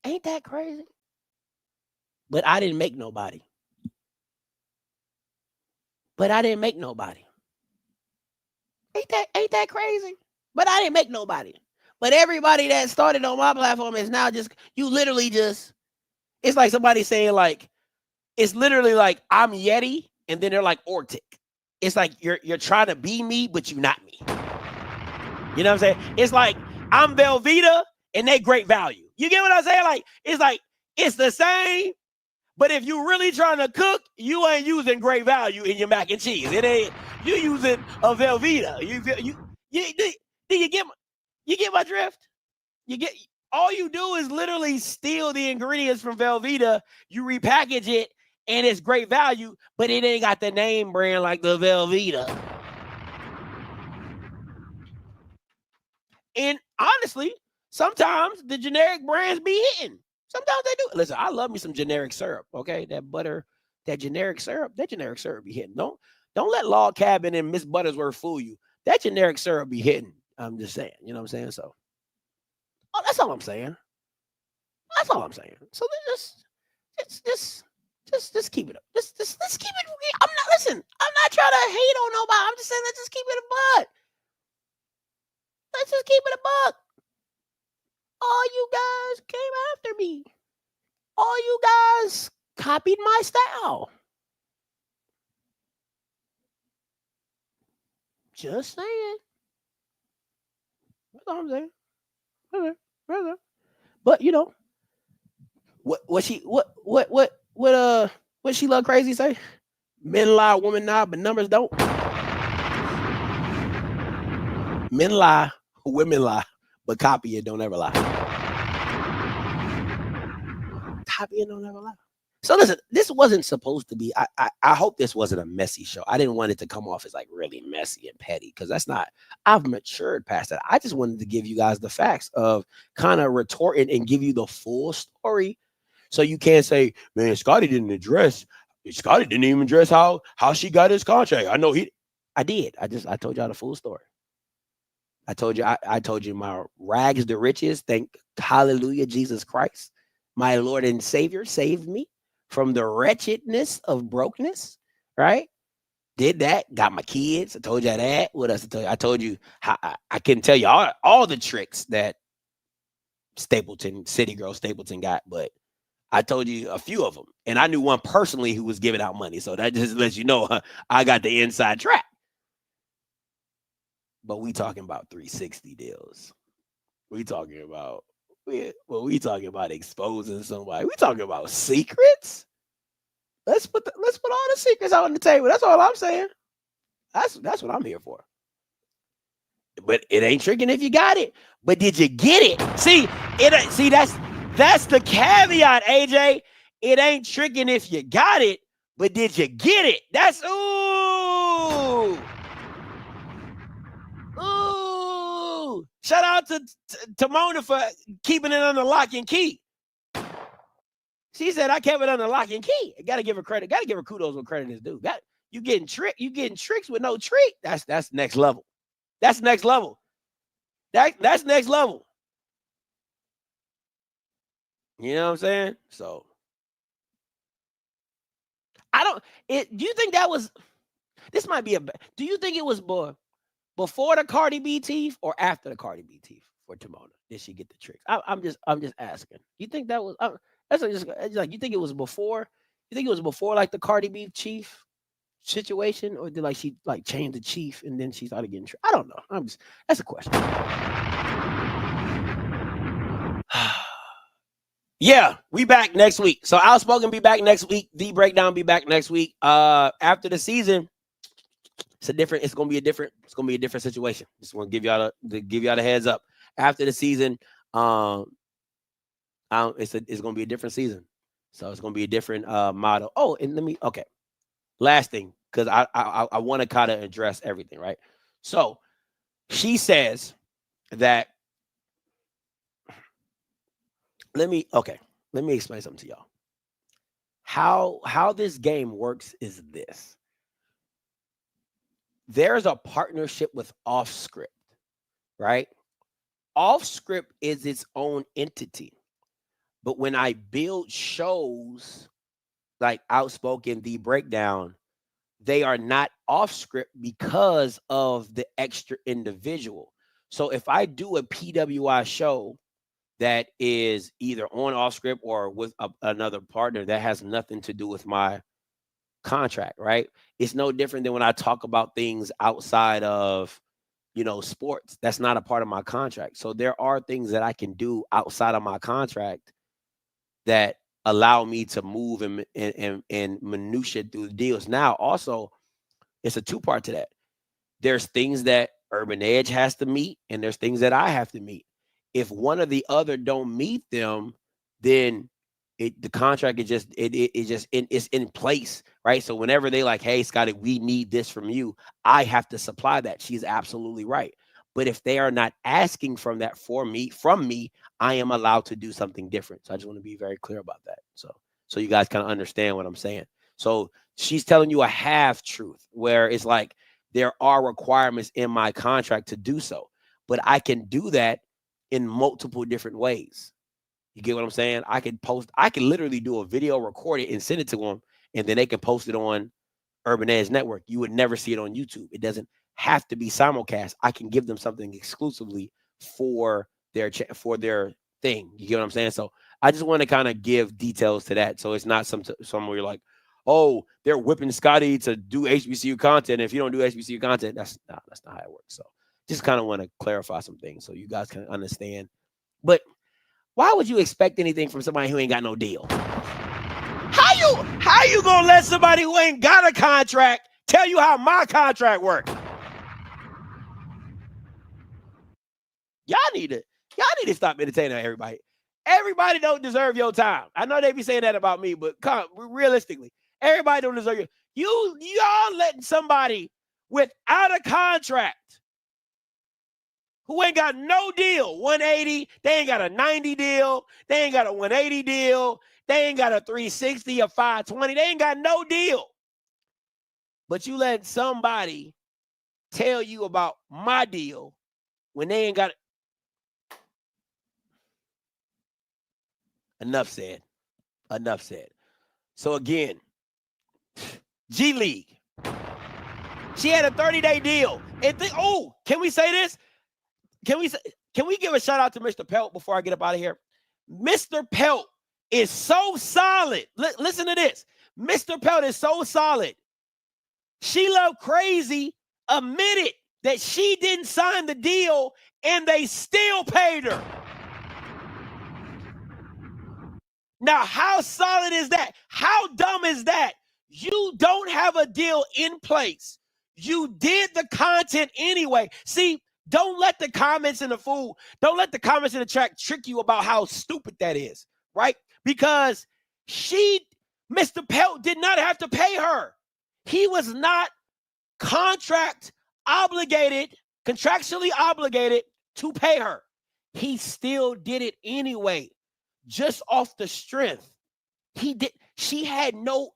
Ain't that crazy? But I didn't make nobody. Ain't that crazy? But I didn't make nobody. But everybody that started on my platform is now just, it's like somebody saying like, it's literally like I'm Yeti, and then they're like Ortic. It's like you're trying to be me, but you're not me. You know what I'm saying? It's like I'm Velveeta and they Great Value. You get what I'm saying? Like it's the same, but if you're really trying to cook, you ain't using Great Value in your mac and cheese. It ain't, you using a Velveeta. You get my drift? All you do is literally steal the ingredients from Velveeta, you repackage it, and it's Great Value, but it ain't got the name brand like the Velveeta. And honestly, sometimes the generic brands be hitting. Sometimes they do. Listen, I love me some generic syrup, okay? That generic syrup be hitting. Don't let Log Cabin and Miss Buttersworth fool you. That generic syrup be hitting. I'm just saying, you know what I'm saying? So, that's all I'm saying. So just keep it up. Just keep it. I'm not trying to hate on nobody. I'm just saying, let's just keep it a buck. Let's just keep it a buck. All you guys came after me. All you guys copied my style. Just saying. That's all I'm saying. But what She Love Crazy say? Men lie, women nod, but numbers don't. Men lie, women lie, but copy it don't ever lie. Copy it don't ever lie. So listen, this wasn't supposed to be. I hope this wasn't a messy show. I didn't want it to come off as like really messy and petty because that's not. I've matured past that. I just wanted to give you guys the facts of kind of retorting and give you the full story, so you can't say, "Man, Scotty didn't even address how she got his contract." I know he. I did. I told y'all the full story. I told you my rags to riches. Thank hallelujah, Jesus Christ, my Lord and Savior, saved me from the wretchedness of brokenness, right? Did that, got my kids. I told you that. What else I told you? I told you how I can tell you all the tricks that City Girl Stapleton got, but I told you a few of them. And I knew one personally who was giving out money. So that just lets you know I got the inside track. But we talking about 360 deals. We talking about exposing somebody. We talking about secrets. Let's put all the secrets out on the table. That's all I'm saying. That's what I'm here for. But it ain't tricking if you got it. But did you get it? See that's the caveat, AJ. It ain't tricking if you got it, but did you get it? That's ooh. Shout out to Mona for keeping it under lock and key. She said, I kept it under lock and key. Gotta give her credit. Gotta give her kudos when credit is due. You getting tricks with no trick. That's next level. That's next level. That's next level. You know what I'm saying? So do you think that was, this might be do you think it was before the Cardi B teeth or after the Cardi B teeth for Timona? Did she get the tricks? I'm just asking. You think that was, that's just like, you think it was before? You think it was before like the Cardi B chief situation, or did like she like change the chief and then she started getting tricked? I don't know. That's a question. Yeah, we back next week. So Outspoken be back next week. The Breakdown be back next week. After the season, it's gonna be a different situation. Just want to give y'all the heads up. After the season, it's gonna be a different season. So it's gonna be a different model. Oh, and last thing, because I want to kind of address everything, right? So she says that let me explain something to y'all. How this game works is this. There's a partnership with Offscript, right? Offscript is its own entity. But when I build shows like Outspoken, The Breakdown, they are not Offscript because of the extra individual. So if I do a PWI show that is either on Offscript or with another partner, that has nothing to do with my contract, right? It's no different than when I talk about things outside of, sports. That's not a part of my contract. So there are things that I can do outside of my contract that allow me to move and minutia through the deals. Now, also, it's a two-part to that. There's things that Urban Edge has to meet, and there's things that I have to meet. If one or the other don't meet them, then the contract is just it's in place, right? So whenever they like, hey, Scotty, we need this from you, I have to supply that. She's absolutely right. But if they are not asking from me, I am allowed to do something different. So I just want to be very clear about that. So you guys kind of understand what I'm saying. So she's telling you a half truth where it's like there are requirements in my contract to do so, but I can do that in multiple different ways. You get what I'm saying? I can literally do a video, record it, and send it to them, and then they can post it on Urban Edge Network. You would never see it on YouTube. It doesn't have to be simulcast. I can give them something exclusively for their thing. You get what I'm saying? So I just want to kind of give details to that. So it's not somewhere you're like, oh, they're whipping Scotty to do HBCU content. If you don't do HBCU content, that's not how it works. So just kind of want to clarify some things so you guys can understand. But why would you expect anything from somebody who ain't got no deal? How you gonna let somebody who ain't got a contract tell you how my contract works? need to stop entertaining everybody. Everybody don't deserve your time. I know they be saying that about me, but realistically, everybody don't deserve you. Y'all letting somebody without a contract who ain't got no deal, 180, they ain't got a 90 deal, they ain't got a 180 deal, they ain't got a 360 or 520, they ain't got no deal. But you letting somebody tell you about my deal when they ain't got it. Enough said. Enough said. So again, G League. She had a 30-day deal. And can we say this? Can we give a shout out to Mr. Pelt before I get up out of here? Mr. Pelt is so solid. Listen to this. Mr. Pelt is so solid. She Love Crazy admitted that she didn't sign the deal and they still paid her. Now, how solid is that? How dumb is that? You don't have a deal in place. You did the content anyway. See, don't let the comments in the track trick you about how stupid that is, right? Because Mr. Pelt did not have to pay her. He was not contractually obligated to pay her. He still did it anyway. Just off the strength. She had no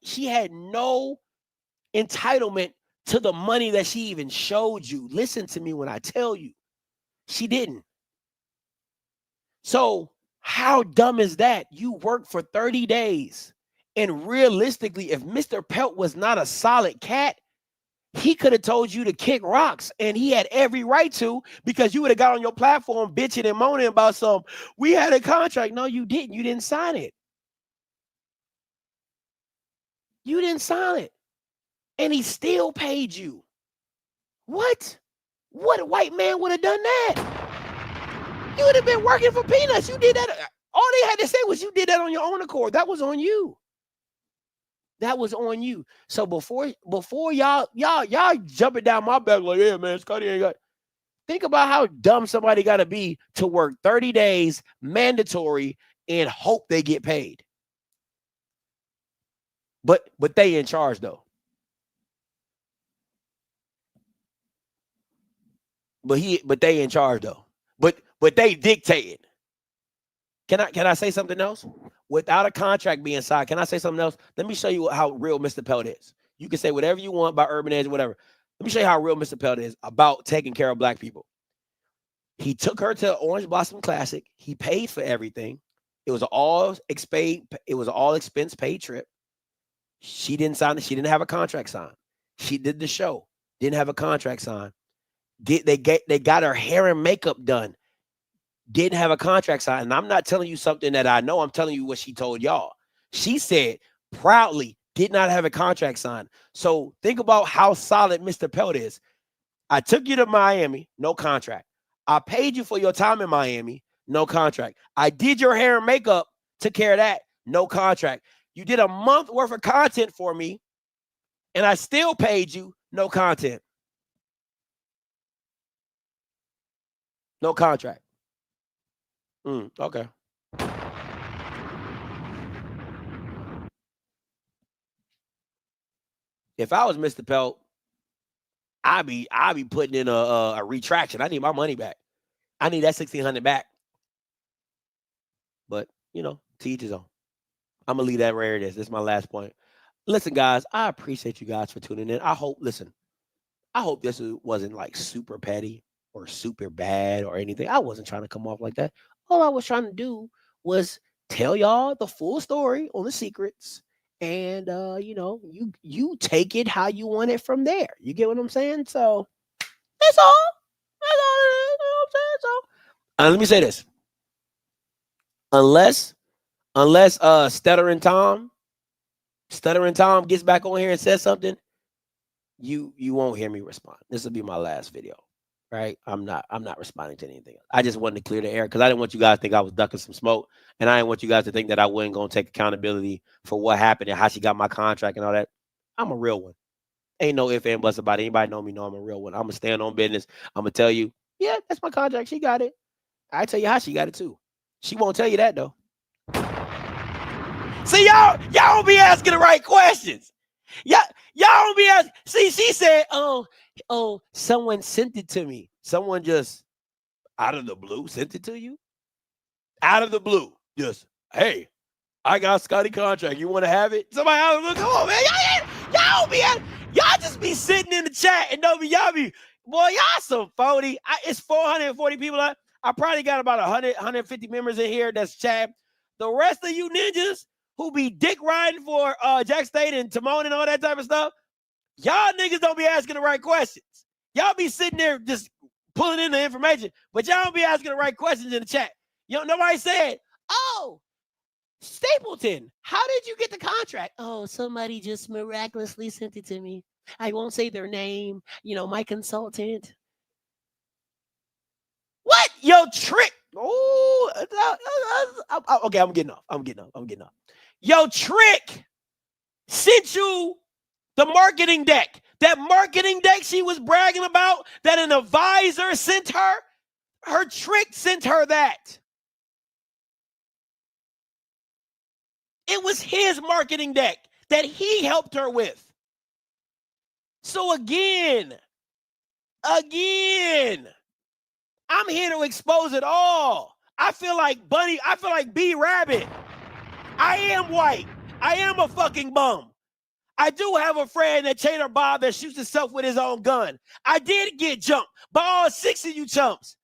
entitlement to the money that she even showed you. Listen to me when I tell you. She didn't. So how dumb is that? You worked for 30 days. And realistically, if Mr. Pelt was not a solid cat, he could have told you to kick rocks, and he had every right to, because you would have got on your platform bitching and moaning about we had a contract. No, you didn't. You didn't sign it. You didn't sign it. And he still paid you. What? What white man would have done that? You would have been working for peanuts. You did that. All they had to say was you did that on your own accord. That was on you. That was on you. So before y'all jumping down my back like, yeah, man, Scotty ain't got. Think about how dumb somebody got to be to work 30 days mandatory and hope they get paid. But they in charge though. But they in charge though. But they dictated. Can I say something else? Without a contract being signed, can I say something else? Let me show you how real Mr. Pelt is. You can say whatever you want about Urban Edge, whatever. Let me show you how real Mr. Pelt is about taking care of black people. He took her to Orange Blossom Classic. He paid for everything. It was all expense paid trip. She didn't sign it. She didn't have a contract signed. She did the show. Didn't have a contract signed. They got her hair and makeup done. Didn't have a contract signed. And I'm not telling you something that I know. I'm telling you what she told y'all. She said proudly did not have a contract signed. So think about how solid Mr. Pelt is. I took you to Miami, no contract. I paid you for your time in Miami, no contract. I did your hair and makeup, took care of that, no contract. You did a month worth of content for me, and I still paid you, no content. No contract. Okay. If I was Mr. Pelt, I'd be putting in a retraction. I need my money back. I need that $1,600 back. But to each his own. I'm gonna leave that where it is. This is my last point. Listen, guys, I appreciate you guys for tuning in. I hope this wasn't like super petty or super bad or anything. I wasn't trying to come off like that. All I was trying to do was tell y'all the full story on the secrets. And you take it how you want it from there. You get what I'm saying? So that's all. That's all it is. You know what I'm saying? So let me say this. Unless Stuttering Tom gets back on here and says something, you won't hear me respond. This will be my last video. Right? I'm not responding to anything. I just wanted to clear the air because I didn't want you guys to think I was ducking some smoke, and I didn't want you guys to think that I wasn't going to take accountability for what happened and how she got my contract and all that. I'm a real one. Ain't no ifs and buts about it. Anybody know me know I'm a real one. I'm gonna stand on business. I'm gonna tell you, yeah, that's my contract. She got it. I tell you how she got it too. She won't tell you that though. See, y'all don't be asking the right questions. Y'all don't be asking. See, she said, oh, someone sent it to me. Someone just out of the blue sent it to you. Out of the blue, just, hey, I got Scotty contract. You want to have it? Somebody out of the blue, come on, man. Y'all just be sitting in the chat and don't be, y'all some phony. It's 440 people. I probably got about 100, 150 members in here that's chat. The rest of you ninjas who be dick riding for Jack State and Timon and all that type of stuff, y'all niggas don't be asking the right questions. Y'all be sitting there just pulling in the information, but y'all don't be asking the right questions in the chat. Nobody said, oh, Stapleton, how did you get the contract? Oh, somebody just miraculously sent it to me. I won't say their name. My consultant. What? Yo, Trick. Oh, okay, I'm getting off. Yo, Trick sent you the marketing deck. That marketing deck she was bragging about that an advisor sent her. Her Trick sent her that. It was his marketing deck that he helped her with. So again, I'm here to expose it all. I feel like B Rabbit. I am white. I am a fucking bum. I do have a friend that Chater Bob that shoots himself with his own gun. I did get jumped by all 6 of you chumps.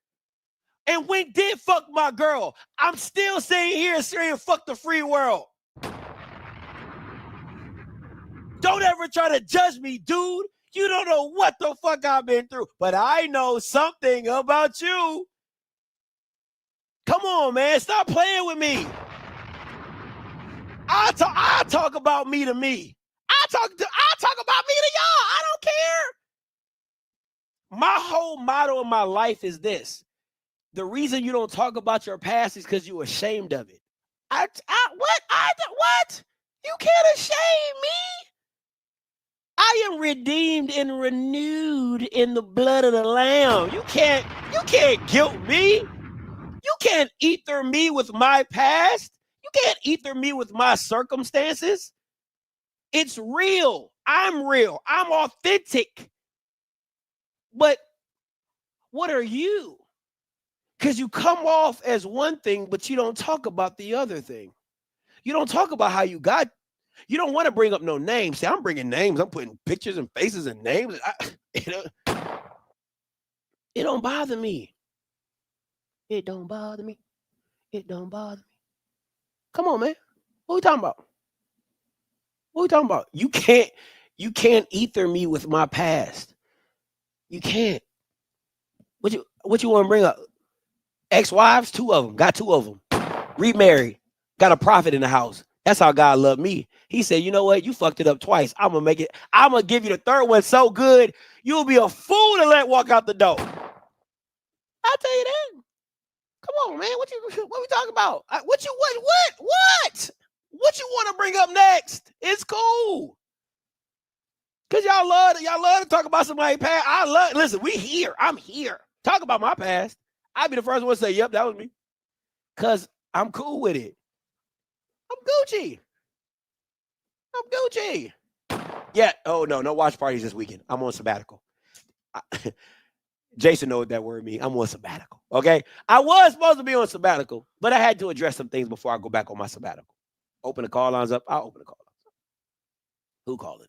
And Wink did fuck my girl. I'm still sitting here saying fuck the free world. Don't ever try to judge me, dude. You don't know what the fuck I've been through, but I know something about you. Come on, man. Stop playing with me. I talk about me to me. I talk about me to y'all. I don't care. My whole motto in my life is this. The reason you don't talk about your past is because you're ashamed of it. What? You can't shame me. I am redeemed and renewed in the blood of the Lamb. You can't guilt me. You can't ether me with my past. You can't ether me with my circumstances. It's real. I'm real. I'm authentic. But what are you? Because you come off as one thing, but you don't talk about the other thing. You don't talk about how you got. You don't want to bring up no names. See, I'm bringing names. I'm putting pictures and faces and names. It don't bother me. It don't bother me. It don't bother me. Come on, man. What are we talking about? What are we talking about? You can't ether me with my past. You can't. What you want to bring up? Ex-wives, 2 of them. Got 2 of them. Remarried. Got a prophet in the house. That's how God loved me. He said, you know what? You fucked it up twice. I'm going to give you the third one so good, you'll be a fool to let walk out the door. I'll tell you that. Come on, man. What we talking about? What you want to bring up next? It's cool. Because y'all love to talk about somebody's past. Listen, we here. I'm here. Talk about my past. I'll be the first one to say, yep, that was me. Because I'm cool with it. I'm Gucci. Yeah. Oh, no watch parties this weekend. I'm on sabbatical. Jason knows what that word means. I'm on sabbatical. Okay. I was supposed to be on sabbatical, but I had to address some things before I go back on my sabbatical. Open the call lines up. I'll open the call lines up. Who called it?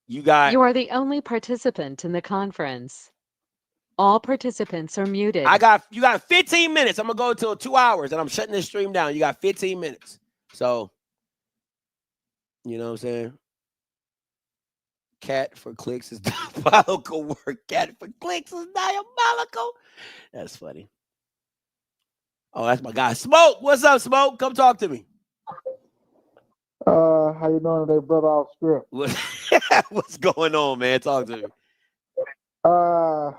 You are the only participant in the conference. All participants are muted. You got 15 minutes. I'm gonna go till 2 hours and I'm shutting this stream down. You got 15 minutes. So, you know what I'm saying? Cat for clicks is diabolical work. Cat for clicks is diabolical. That's funny. Oh, that's my guy. Smoke. What's up, Smoke? Come talk to me. How you doing today, brother? Offscript. What's going on, man? Talk to me. I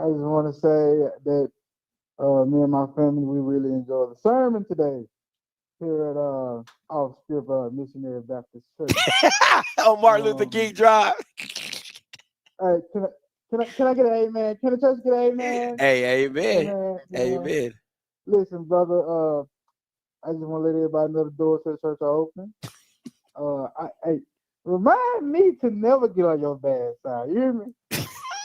just want to say that me and my family, we really enjoyed the sermon today here at Offscript Missionary Baptist Church. On Martin Luther King Drive. Hey, can I get an amen? Can the church get an amen? Hey, amen. Amen. Amen. Listen, brother. I just want to let everybody know the doors to the church are open. Hey, remind me to never get on your bad side. You hear me?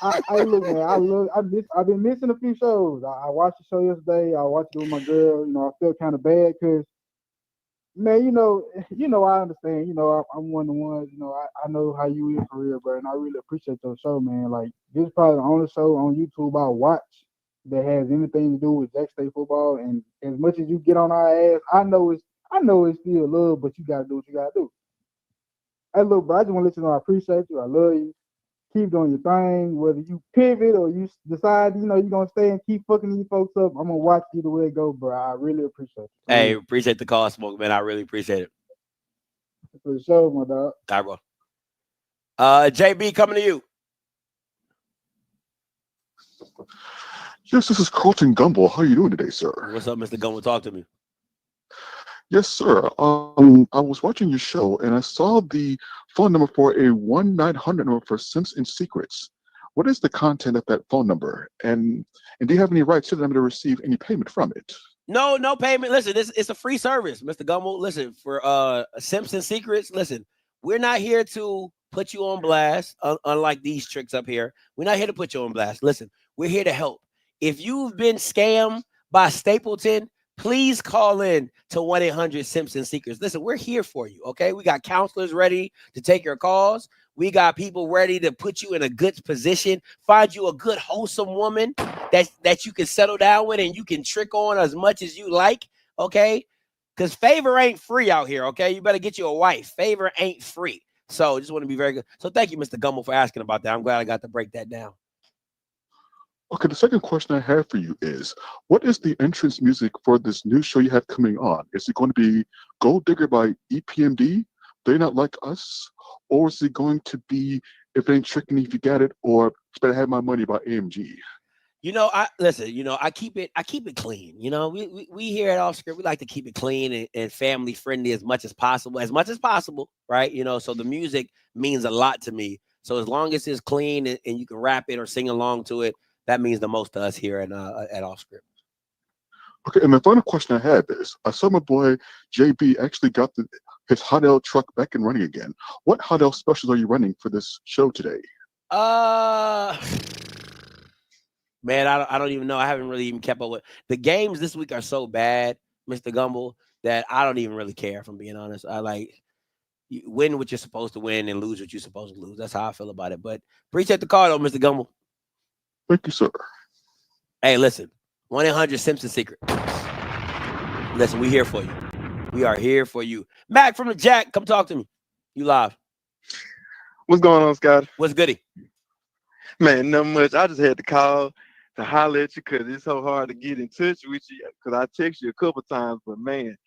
I look, man. I've been missing a few shows. I watched the show yesterday. I watched it with my girl. You know, I feel kind of bad because, man, I understand. I'm one of the ones. I know how you is for real, bro, and I really appreciate your show, man. Like, this is probably the only show on YouTube I watch that has anything to do with Jack State football. And as much as you get on our ass, I know it's still love, but you gotta do what you gotta do. Hey, look, bro, I just want to let you know I appreciate you. I love you. Keep doing your thing. Whether you pivot or you decide, you're gonna stay and keep fucking these folks up, I'm gonna watch you the way it go, bro. I really appreciate it. Hey, appreciate the call, Smoke, man. I really appreciate it. For the show, my dog. All right, bro. JB, coming to you. Yes, this is Carlton Gumbel. How are you doing today, sir? What's up, Mr. Gumbel? Talk to me. Yes, sir. I was watching your show and I saw the phone number for a 1-900 number for Simps and Secrets. What is the content of that phone number? And do you have any rights to them to receive any payment from it? No payment. Listen, it's a free service, Mr. Gumbel. Listen, for Simps and Secrets, listen, we're not here to put you on blast, unlike these tricks up here. We're not here to put you on blast. Listen, we're here to help. If you've been scammed by Stapleton, please call in to 1-800-Simps and Secrets. Listen, we're here for you, okay? We got counselors ready to take your calls. We got people ready to put you in a good position, find you a good, wholesome woman that you can settle down with and you can trick on as much as you like, okay? Because favor ain't free out here, okay? You better get you a wife. Favor ain't free. So just want to be very good. So thank you, Mr. Gumbel, for asking about that. I'm glad I got to break that down. Okay, the second question I have for you is, what is the entrance music for this new show you have coming on? Is it going to be Gold Digger by EPMD, They Not Like Us? Or is it going to be If It Ain't Tricking If You Got It, or Better Have My Money by AMG? I keep it clean. We here at Offscript, we like to keep it clean and family friendly as much as possible, right? So the music means a lot to me. So as long as it's clean and you can rap it or sing along to it, that means the most to us here at Offscript. Okay, and the final question I have is, I saw my boy JB actually got his Hot L truck back and running again. What Hot L specials are you running for this show today? Man, I don't even know. I haven't really even kept up with the games this week. Are so bad, Mr. Gumbel, that I don't even really care, if I'm being honest. I like win what you're supposed to win and lose what you're supposed to lose. That's how I feel about it. But appreciate the call, though, Mr. Gumbel. Thank you, sir. Hey, listen, 1-800-Simps and Secret. Listen, we here for you. We are here for you. Mac from the Jack, come talk to me. You live. What's going on, Scott? What's goody? Man, not much. I just had to call to holler at you because it's so hard to get in touch with you because I text you a couple times. But, man,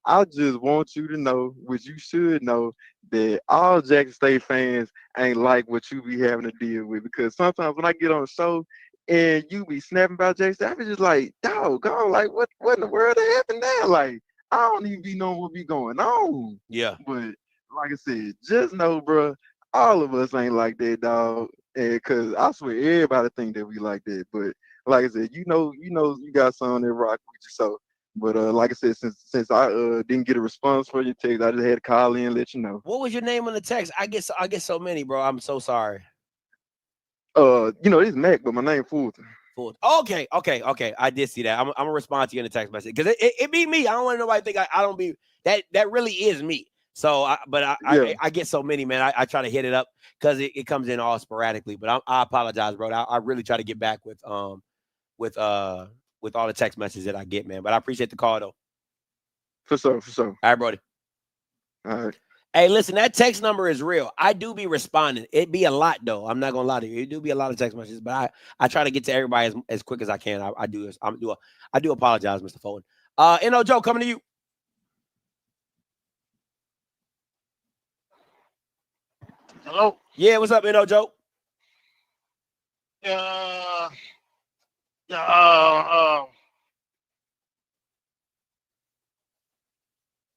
I just want you to know, which you should know, that all Jackson State fans ain't like what you be having to deal with. Because sometimes when I get on the show and you be snapping about Jackson State, I be just like, doggone, like, what in the world happened now? Like, I don't even be knowing what be going on. Yeah. But, like I said, just know, bro, all of us ain't like that, dog. And cause I swear everybody think that we like that, but like I said, you got some that rock with you. So, but like I said, since I didn't get a response for your text, I just had to call in and let you know. What was your name on the text? I get so many, bro. I'm so sorry. It's Mac, but my name Fulton. Okay. I did see that. I'm gonna respond to you in the text message because it be me. I don't want nobody to think I don't be that. That really is me. So, I get so many, man. I try to hit it up because it comes in all sporadically. But I apologize, bro. I really try to get back with all the text messages that I get, man. But I appreciate the call though. For sure. All right, brody. All right. Hey, listen, that text number is real. I do be responding. It be a lot though. I'm not gonna lie to you. It do be a lot of text messages, but I try to get to everybody as quick as I can. I do apologize, Mr. Foden. N.O. Joe, coming to you. Hello? Yeah, what's up, N.O. Joe?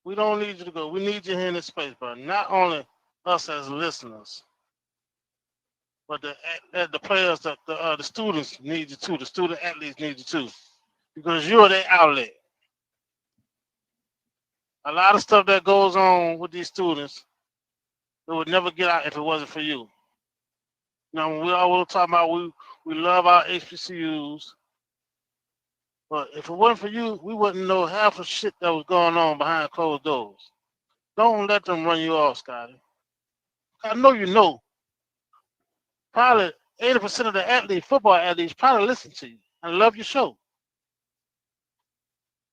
We don't need you to go. We need you here in this space, bro. Not only us as listeners, but the players, the students need you too. The student athletes need you too, because you're their outlet. A lot of stuff that goes on with these students, it would never get out if it wasn't for you. Now, when we always talk about we love our HBCUs, but if it wasn't for you, we wouldn't know half the shit that was going on behind closed doors. Don't let them run you off, Scotty. I know you know. Probably 80% of the football athletes, probably listen to you and love your show.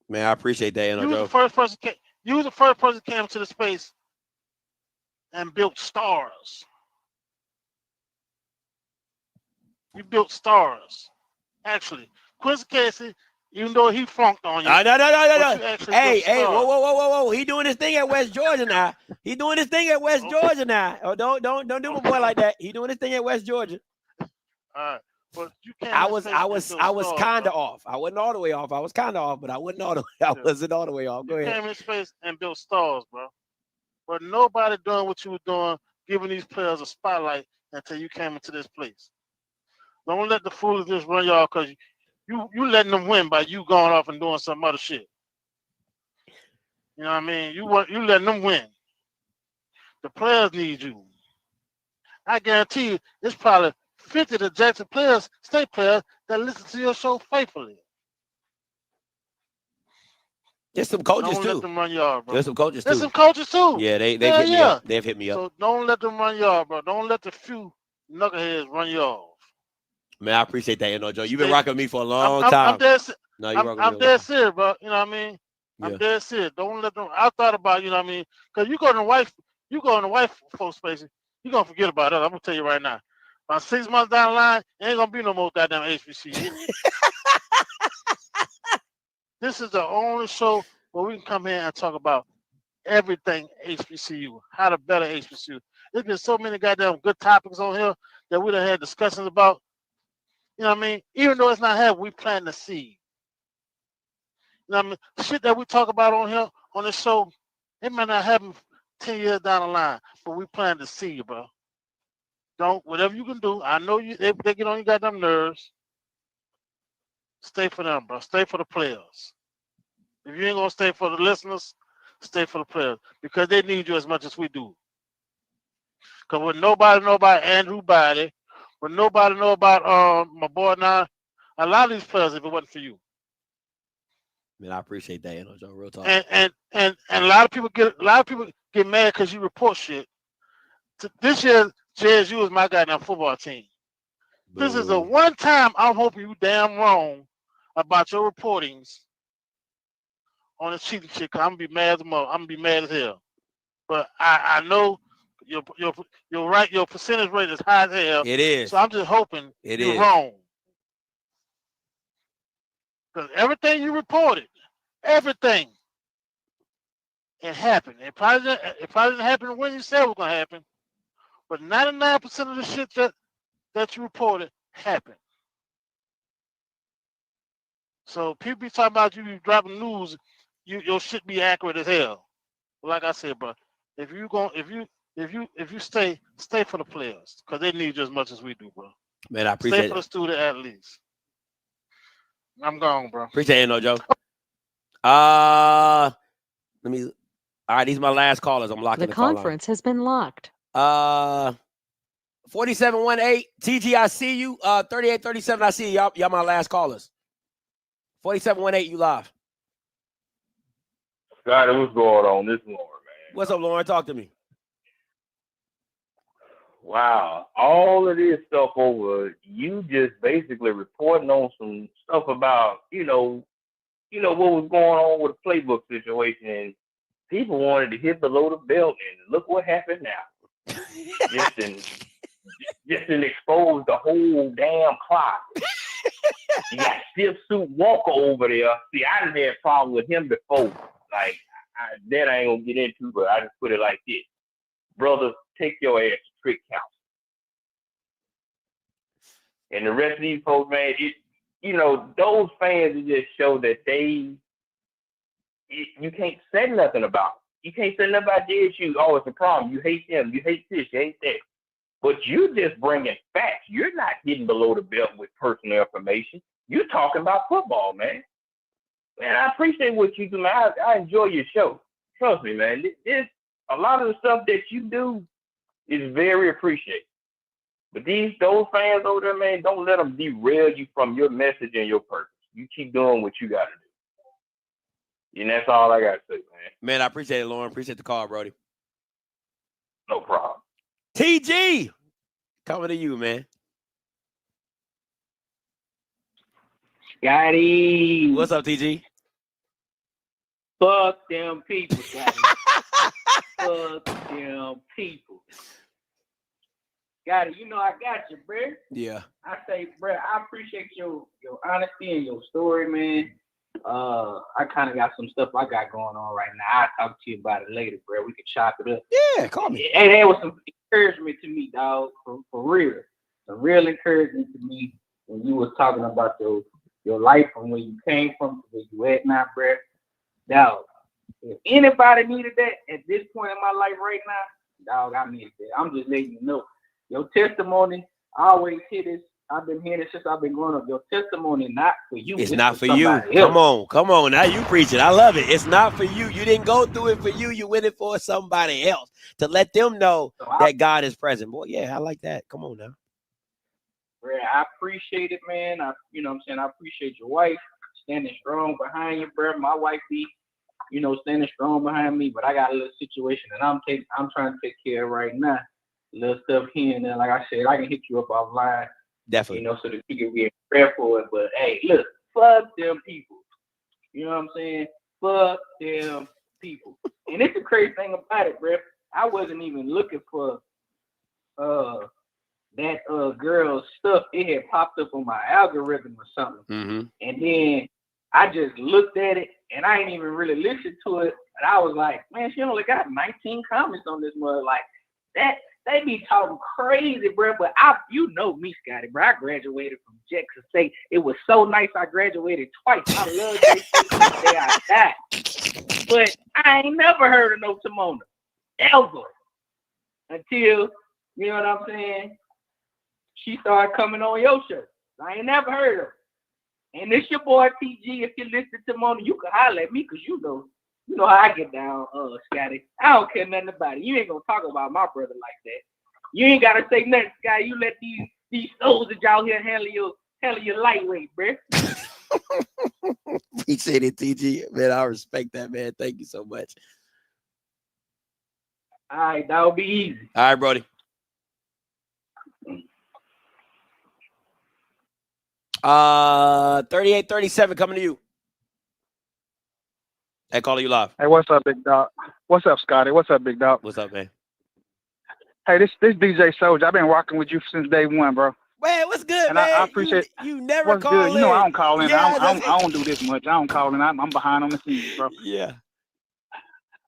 Man, I appreciate that, You was Joe. the first person. You was the first person came to the space and built stars. You built stars. Actually, Quincy Casey, even though he flunked on you, No. you actually Hey, built stars. whoa. He doing his thing at West Georgia now. He doing his thing at West Georgia now. Oh, don't do my boy like that. He doing his thing at West Georgia. All right. But you can't. I was kind of off. I wasn't all the way off. I was kind of off, but I wasn't all the way. I wasn't all the way off. Go ahead. You came in space and built stars, bro. But nobody doing what you were doing, giving these players a spotlight until you came into this place. Don't let the fools just run y'all because you letting them win by you going off and doing some other shit. You know what I mean? You letting them win. The players need you. I guarantee you, it's probably 50 of the Jackson players, state players, that listen to your show faithfully. There's some coaches don't too. Let them run y'all, bro. There's some coaches There's too. some coaches too. Yeah, they've hit me up. They've hit me up. So don't let them run y'all, bro. Don't let the few knuckleheads run y'all. Man, I appreciate that, Joe. You've been rocking with me for a long time. I'm dead. No, you're I'm dead serious, bro. You know what I mean? Yeah. I'm dead serious. Don't let them. I thought about, you know what I mean? Because you go in the wife folks space, you're gonna forget about us. I'm gonna tell you right now. About 6 months down the line, ain't gonna be no more goddamn HBCU. This is the only show where we can come here and talk about everything HBCU, how to better HBCU. There's been so many goddamn good topics on here that we done had discussions about. You know what I mean? Even though it's not happening, we plant the seed. You know what I mean? Shit that we talk about on here, on this show, it might not happen 10 years down the line, but we plant the seed, bro. Whatever you can do, I know they get on your goddamn nerves. Stay for them, bro. Stay for the players. If you ain't gonna stay for the listeners, stay for the players because they need you as much as we do. Because when nobody know about Andrew Body, when nobody know about my boy now, a lot of these players, if it wasn't for you. Man, I appreciate that, Joe. Real talk. And a lot of people get mad because you report shit. This year, JSU is my goddamn football team. Boo. This is the one time I'm hoping you damn wrong about your reportings on the cheating shit. Cause I'm gonna be mad as hell. But I know you're right. Your percentage rate is high as hell. It is. So I'm just hoping you're wrong. Because everything you reported, everything, it happened. It probably didn't happen when you said it was gonna happen. But 99% of the shit that you reported happened. So people be talking about you dropping news, your shit be accurate as hell. But like I said, bro, if you stay for the players, because they need you as much as we do, bro. Man, I appreciate it. Stay for the student athletes. I'm gone, bro. Appreciate it, Joe. All right, these are my last callers. I'm locking the call conference has been locked. 4718 TG, I see you. 3837, I see you. Y'all my last callers. 4718, you live. Scotty, what's going on? This Lauren, man. What's up, Lauren? Talk to me. Wow, all of this stuff over, you just basically reporting on some stuff about, what was going on with the playbook situation, and people wanted to hit below the belt, and look what happened now. just to expose the whole damn clock. You got Stiff Suit Walker over there. See, I done had problems with him before. Like, that I ain't gonna get into, but I just put it like this. Brother, take your ass to trick council. And the rest of these folks, man, those fans just show that you can't say nothing about them. You can't say nothing about the issue. Oh, it's a problem. You hate them. You hate this. You hate that. but you just bringing facts. You're not getting below the belt with personal information. You're talking about football, man. Man, I appreciate what you do, man. I enjoy your show. Trust me, man. This a lot of the stuff that you do is very appreciated. But those fans over there, man, don't let them derail you from your message and your purpose. You keep doing what you got to do. And that's all I got to say, man. Man, I appreciate it, Lauren. Appreciate the call, Brody. No problem. TG, coming to you, man. Scotty. What's up, TG? Fuck them people, Scotty. Fuck them people. Scotty, you know I got you, bro. Yeah. I say, bro, I appreciate your honesty and your story, man. I kind of got some stuff I got going on right now. I'll talk to you about it later, bro. We can chop it up. Yeah, call me. And there was some encouragement to me, dog, for real. Some real encouragement to me when you was talking about your life from where you came from to where you at now, bro. Dog, if anybody needed that at this point in my life right now, dog, I needed that. I'm just letting you know. Your testimony, I always hear this. I've been hearing it since I've been growing up. Your testimony not for you. It's not for you. Else. Come on. Now you preach it. I love it. It's not for you. You didn't go through it for you. You went it for somebody else to let them know that God is present. Boy, yeah, I like that. Come on now. Bro, I appreciate it, man. You know what I'm saying? I appreciate your wife standing strong behind you, bro. My wife be, standing strong behind me, but I got a little situation that I'm trying to take care of right now. Little stuff here and there. Like I said, I can hit you up offline. Definitely. So that you can be prepared for it. But hey, look, fuck them people. You know what I'm saying? Fuck them people. And it's the crazy thing about it, bro. I wasn't even looking for that girl's stuff. It had popped up on my algorithm or something. Mm-hmm. And then I just looked at it and I ain't even really listened to it. And I was like, man, she only got 19 comments on this mother. Like that. They be talking crazy, bro. But you know me, Scotty, bro. I graduated from Jackson State. It was so nice. I graduated twice. I love that day I died. But I ain't never heard of no Timona ever until, you know what I'm saying? She started coming on your show. I ain't never heard of her. And it's your boy TG. If you listen to Timona, you can holler at me because you know how I get down, Scotty. I don't care nothing about it. You ain't gonna talk about my brother like that. You ain't gotta say nothing, Scotty. You let these soldiers out here handle your lightweight, bro. Appreciate it, TG. Man, I respect that, man. Thank you so much. All right, that'll be easy. All right, Brody. Uh, 3837 coming to you. Hey, calling you live. Hey, what's up, big dog? What's up, Scotty? What's up, big dog? What's up, man? Hey, this DJ Soldier. I've been rocking with you since day one, bro. Man, what's good, and man? I appreciate you never what's call good. in. You know I don't call in. Yeah, I don't do this much. I don't call in. I'm behind on the scenes, bro. Yeah.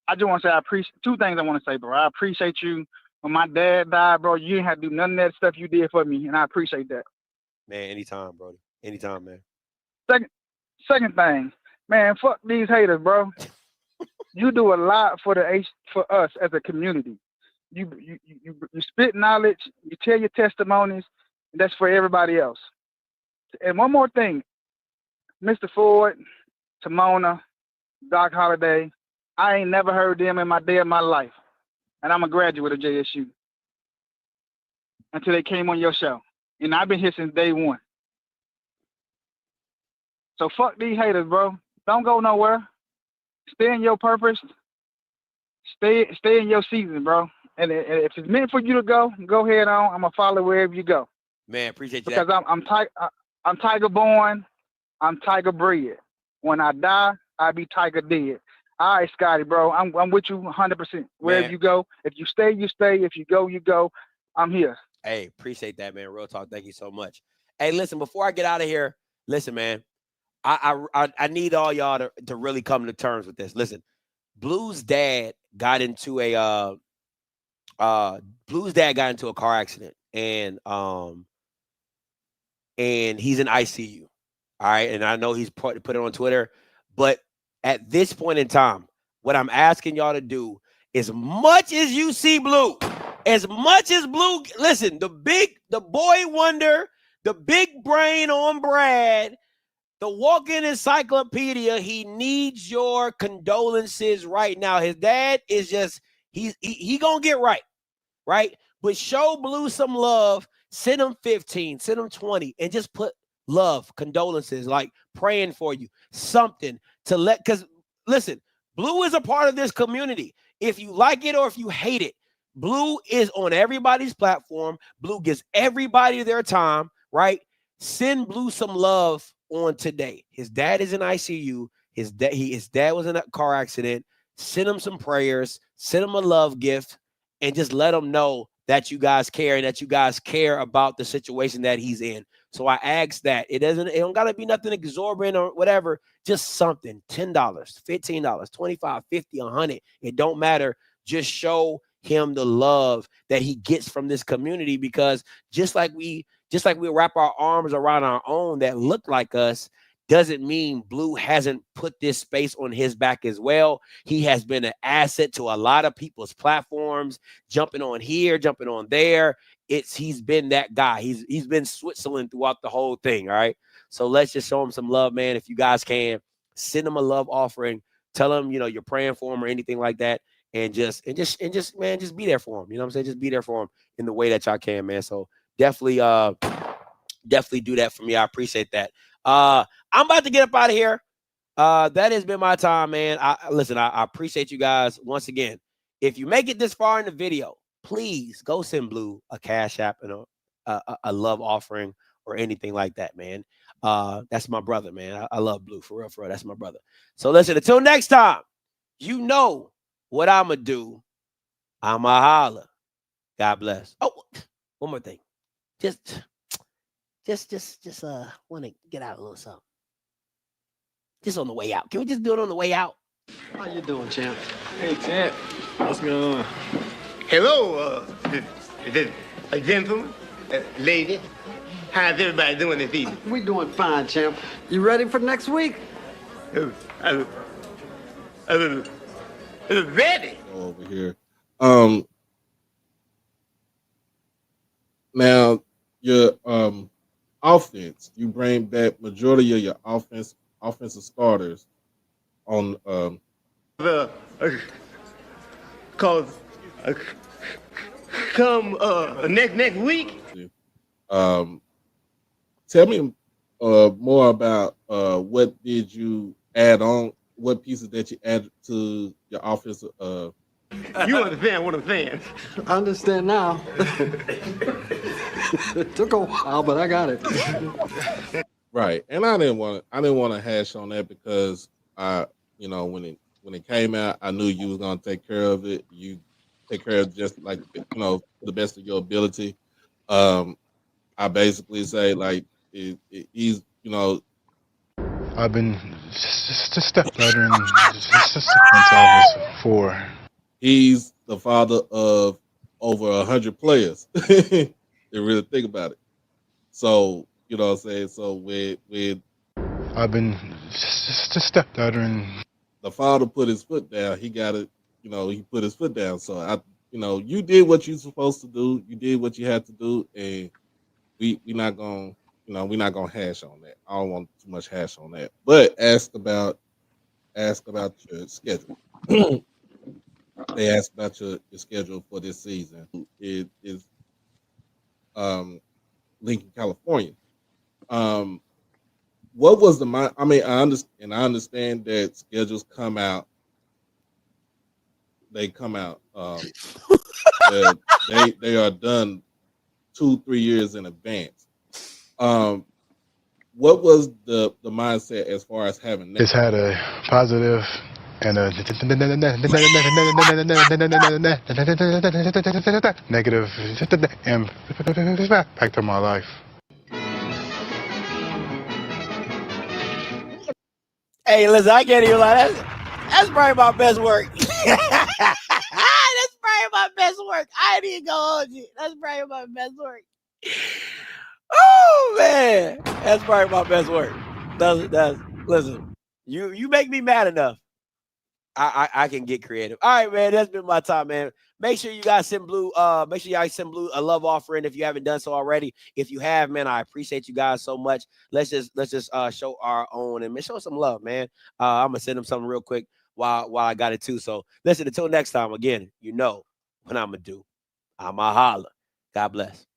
I just want to say I appreciate two things. I want to say, bro. I appreciate you. When my dad died, bro, you didn't have to do none of that stuff you did for me, and I appreciate that. Man, anytime, Brody. Anytime, man. Second thing, man, fuck these haters, bro. You do a lot for us as a community. You spit knowledge, you tell your testimonies, and that's for everybody else. And one more thing, Mr. Ford, Timona, Doc Holliday, I ain't never heard them in my day of my life. And I'm a graduate of JSU. Until they came on your show. And I've been here since day one. So fuck these haters, bro. Don't go nowhere. Stay in your purpose. Stay in your season, bro. And if it's meant for you to go, go ahead on. I'm gonna follow wherever you go. Man, appreciate you. Because I'm Tiger born. I'm Tiger bred. When I die, I be Tiger dead. All right, Scotty, bro. I'm with you 100%. Wherever you go, if you stay, you stay. If you go, you go. I'm here. Hey, appreciate that, man. Real talk. Thank you so much. Hey, listen. Before I get out of here, listen, man. I need all y'all to really come to terms with this. Listen, Blue's dad got into a car accident, and he's in ICU. All right, and I know he's put it on Twitter, but at this point in time, what I'm asking y'all to do, as much as you see Blue, As much as Blue, listen, the boy wonder, the big brain on Brad, the walk-in encyclopedia, he needs your condolences right now. His dad is just, he gonna get right? But show Blue some love. Send him 15, send him 20, and just put love, condolences, like praying for you, something to let, because listen, Blue is a part of this community. If you like it or if you hate it, Blue is on everybody's platform. Blue gives everybody their time, right? Send Blue some love on today. His dad is in ICU. His dad was in a car accident. Send him some prayers. Send him a love gift, and just let him know that you guys care and that you guys care about the situation that he's in. So I asked that. It don't gotta be nothing exorbitant or whatever. Just something. $10, $15, $25, $50, $100. It don't matter. Just show him the love that he gets from this community, because just like we wrap our arms around our own that look like us, doesn't mean Blue hasn't put this space on his back as well. He has been an asset to a lot of people's platforms, jumping on here, jumping on there. He's been that guy. He's been Switzerland throughout the whole thing. All right. So let's just show him some love, man. If you guys can, send him a love offering. Tell him, you're praying for him or anything like that. And just man, just be there for him. You know what I'm saying? Just be there for him in the way that y'all can, man. So definitely do that for me. I appreciate that. I'm about to get up out of here. That has been my time, man. I appreciate you guys once again. If you make it this far in the video, please go send Blue a Cash App and a love offering or anything like that, man. That's my brother, man. I love Blue, for real, for real. That's my brother. So listen, until next time, you know what I'ma do. I'ma holla. God bless. Oh, one more thing. Just want to get out a little something. Just on the way out. Can we just do it on the way out? How you doing, champ? Hey, champ. What's going on? Hello, gentlemen, lady. How's everybody doing this evening? We doing fine, champ. You ready for next week? Ready? Over here. Now your offense, you bring back majority of your offensive starters on come next week. Tell me more about what did you add on, what pieces that you added to your offensive You understand what I'm saying? I understand now. It took a while, but I got it. Right, and I didn't want to hash on that because when it came out, I knew you was gonna take care of it. You take care of it just like to the best of your ability. I basically say like he's I've been just a stepbrother and just office for. He's the father of over 100 players. They really think about it. So you know what I'm saying. So with I've been just a stepdaughter and the father put his foot down. He got it. He put his foot down. So you did what you're supposed to do. You did what you had to do, and we're not gonna hash on that. I don't want too much hash on that. But ask about your schedule. They asked about your schedule for this season. It is Lincoln, California. What was the mind? I mean, I understand that schedules come out. They come out. They are done 2-3 years in advance. What was the mindset as far as having that? It's had a positive and a negative impact on my life. Hey, listen, I can't even lie. That's probably my best work. That's probably my best work. I ain't even gonna hold you. That's probably my best work. Oh man, that's probably my best work. That's listen. You make me mad enough. I can get creative. All right, man. That's been my time, man. Make sure you guys send Blue. Make sure you guys send Blue a love offering if you haven't done so already. If you have, man, I appreciate you guys so much. Let's just show our own and show some love, man. I'm gonna send them something real quick while I got it too. So listen, until next time, again, you know what I'm gonna do. I'ma holler. God bless.